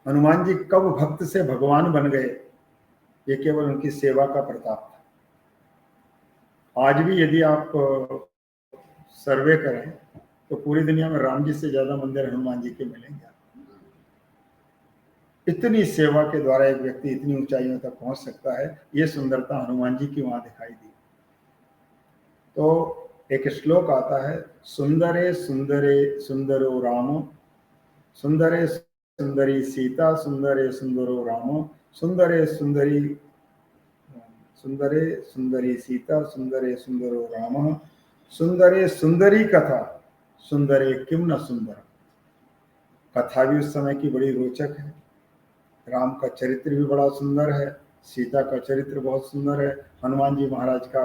हनुमान जी कब भक्त से भगवान बन गए, ये केवल उनकी सेवा का प्रताप था। आज भी यदि आप सर्वे करें तो पूरी दुनिया में राम जी से ज्यादा मंदिर हनुमान जी के मिलेंगे। इतनी सेवा के द्वारा एक व्यक्ति इतनी ऊंचाइयों तक पहुंच सकता है, ये सुंदरता हनुमान जी की वहां दिखाई दी। तो एक श्लोक आता है, सुंदरे सुंदरे सुंदरो रामो, सुंदरे सुंदरी सीता, सुंदरे सुंदरो रामो, सुंदरे सुंदरी सुंदरे सुंदरी सीता, सुंदरे सुंदरो राम, सुंदरे सुंदरी कथा, सुंदरे किम न सुंदर। कथा भी उस समय की बड़ी रोचक है। राम का चरित्र भी बड़ा सुंदर है, सीता का चरित्र बहुत सुंदर है, हनुमान जी महाराज का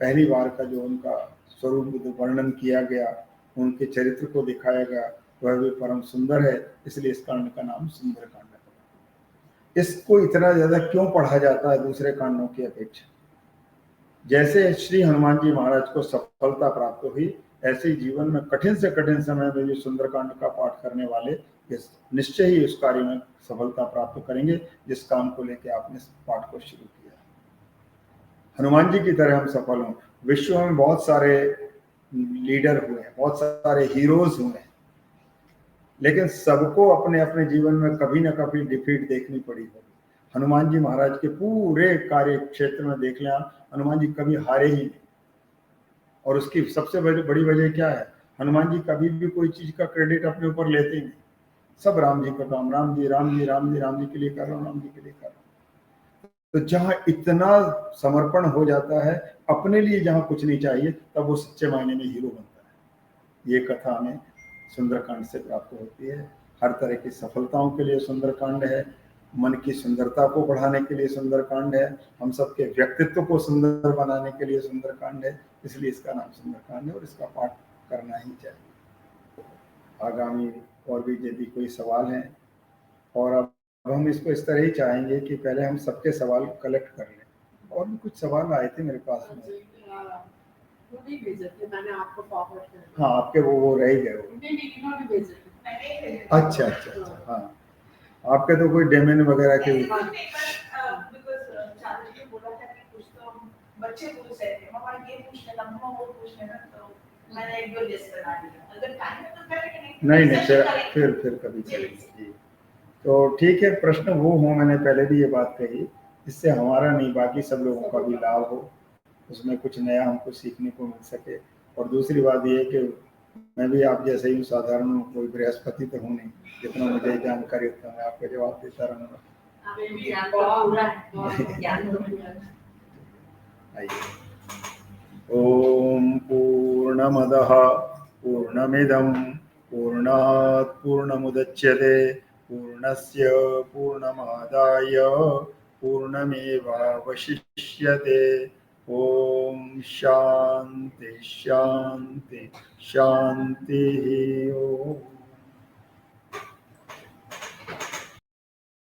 पहली बार का जो उनका स्वरूप वर्णन किया गया, उनके चरित्र को दिखाया गया, वह भी परम सुंदर है। इसलिए इस कांड का नाम सुंदर कांड है। इसको इतना ज्यादा क्यों पढ़ा जाता है दूसरे कांडों की अपेक्षा? जैसे श्री हनुमान जी महाराज को सफलता प्राप्त हुई, ऐसे ही जीवन में कठिन से कठिन समय में भी सुंदरकांड का पाठ करने वाले निश्चय ही उस कार्य में सफलता प्राप्त करेंगे जिस काम को लेकर आपने पाठ को शुरू किया। हनुमान जी की तरह हम सफल हों। विश्व में बहुत सारे लीडर हुए हैं, बहुत सारे हीरोज हुए हैं, लेकिन सबको अपने अपने जीवन में कभी ना कभी डिफीट देखनी पड़ी होगी। हनुमान जी महाराज के पूरे कार्य क्षेत्र में देख लें आप, हनुमान जी कभी हारे ही नहीं। और उसकी सबसे बड़ी वजह क्या है? हनुमान जी कभी भी कोई चीज का क्रेडिट अपने ऊपर लेते ही नहीं। सब राम जी का काम, राम जी राम जी राम जी राम जी के लिए कर रहा हूँ, राम जी के लिए कर रहा हूँ। तो जहां इतना समर्पण हो जाता है अपने लिए, जहां कुछ नहीं चाहिए, तब वो सच्चे मायने में हीरो बनता है। ये कथा हमें सुंदरकांड से प्राप्त होती है। हर तरह की सफलताओं के लिए सुंदरकांड है, मन की सुंदरता को बढ़ाने के लिए सुंदरकांड है, हम सबके व्यक्तित्व को सुंदर बनाने के लिए सुंदरकांड है। इसलिए इसका नाम सुंदरकांड है और इसका पाठ करना ही चाहिए। आगामी और भी यदि कोई सवाल हैं, और अब हम इसको इस तरह ही चाहेंगे कि पहले हम सबके सवाल कलेक्ट कर लें। और भी कुछ सवाल आए थे मेरे पास में। वो नहीं भेजे थे, मैंने आपको फॉरवर्ड कर दिया। हाँ, आपके वो रह गए वो। नहीं इन्होंने भेजे थे। अच्छा अच्छा अच्छा, हाँ, आपके तो कोई डेमेन वगैरह के बच्चे पूछ रहे थे, मम्मा ये पूछने का, मम्मा वो पूछने का, तो मैंने एक दो लिस्ट बना लिया। अगर टाइम है तो करेंगे। नहीं फिर कभी करेंगे जी। तो ठीक है, प्रश्न वो हो, मैंने पहले भी ये बात कही, इससे हमारा नहीं बाकी सब लोगों का भी लाभ हो, उसमें कुछ नया हमको सीखने को मिल सके। और दूसरी बात ये है कि मैं भी आप जैसे ही साधारण हूँ, कोई बृहस्पति तो हूँ नहीं, जितना मुझे जानकारी उतना मैं आपको जवाब देता रहूँगा। ओम पूर्णमदः पूर्णमिदं पूर्णात् पूर्णमुदच्यते पूर्णस्य पूर्णमादाय पूर्णमेवावशिष्यते। ओम शांति शांति शांति। ओम।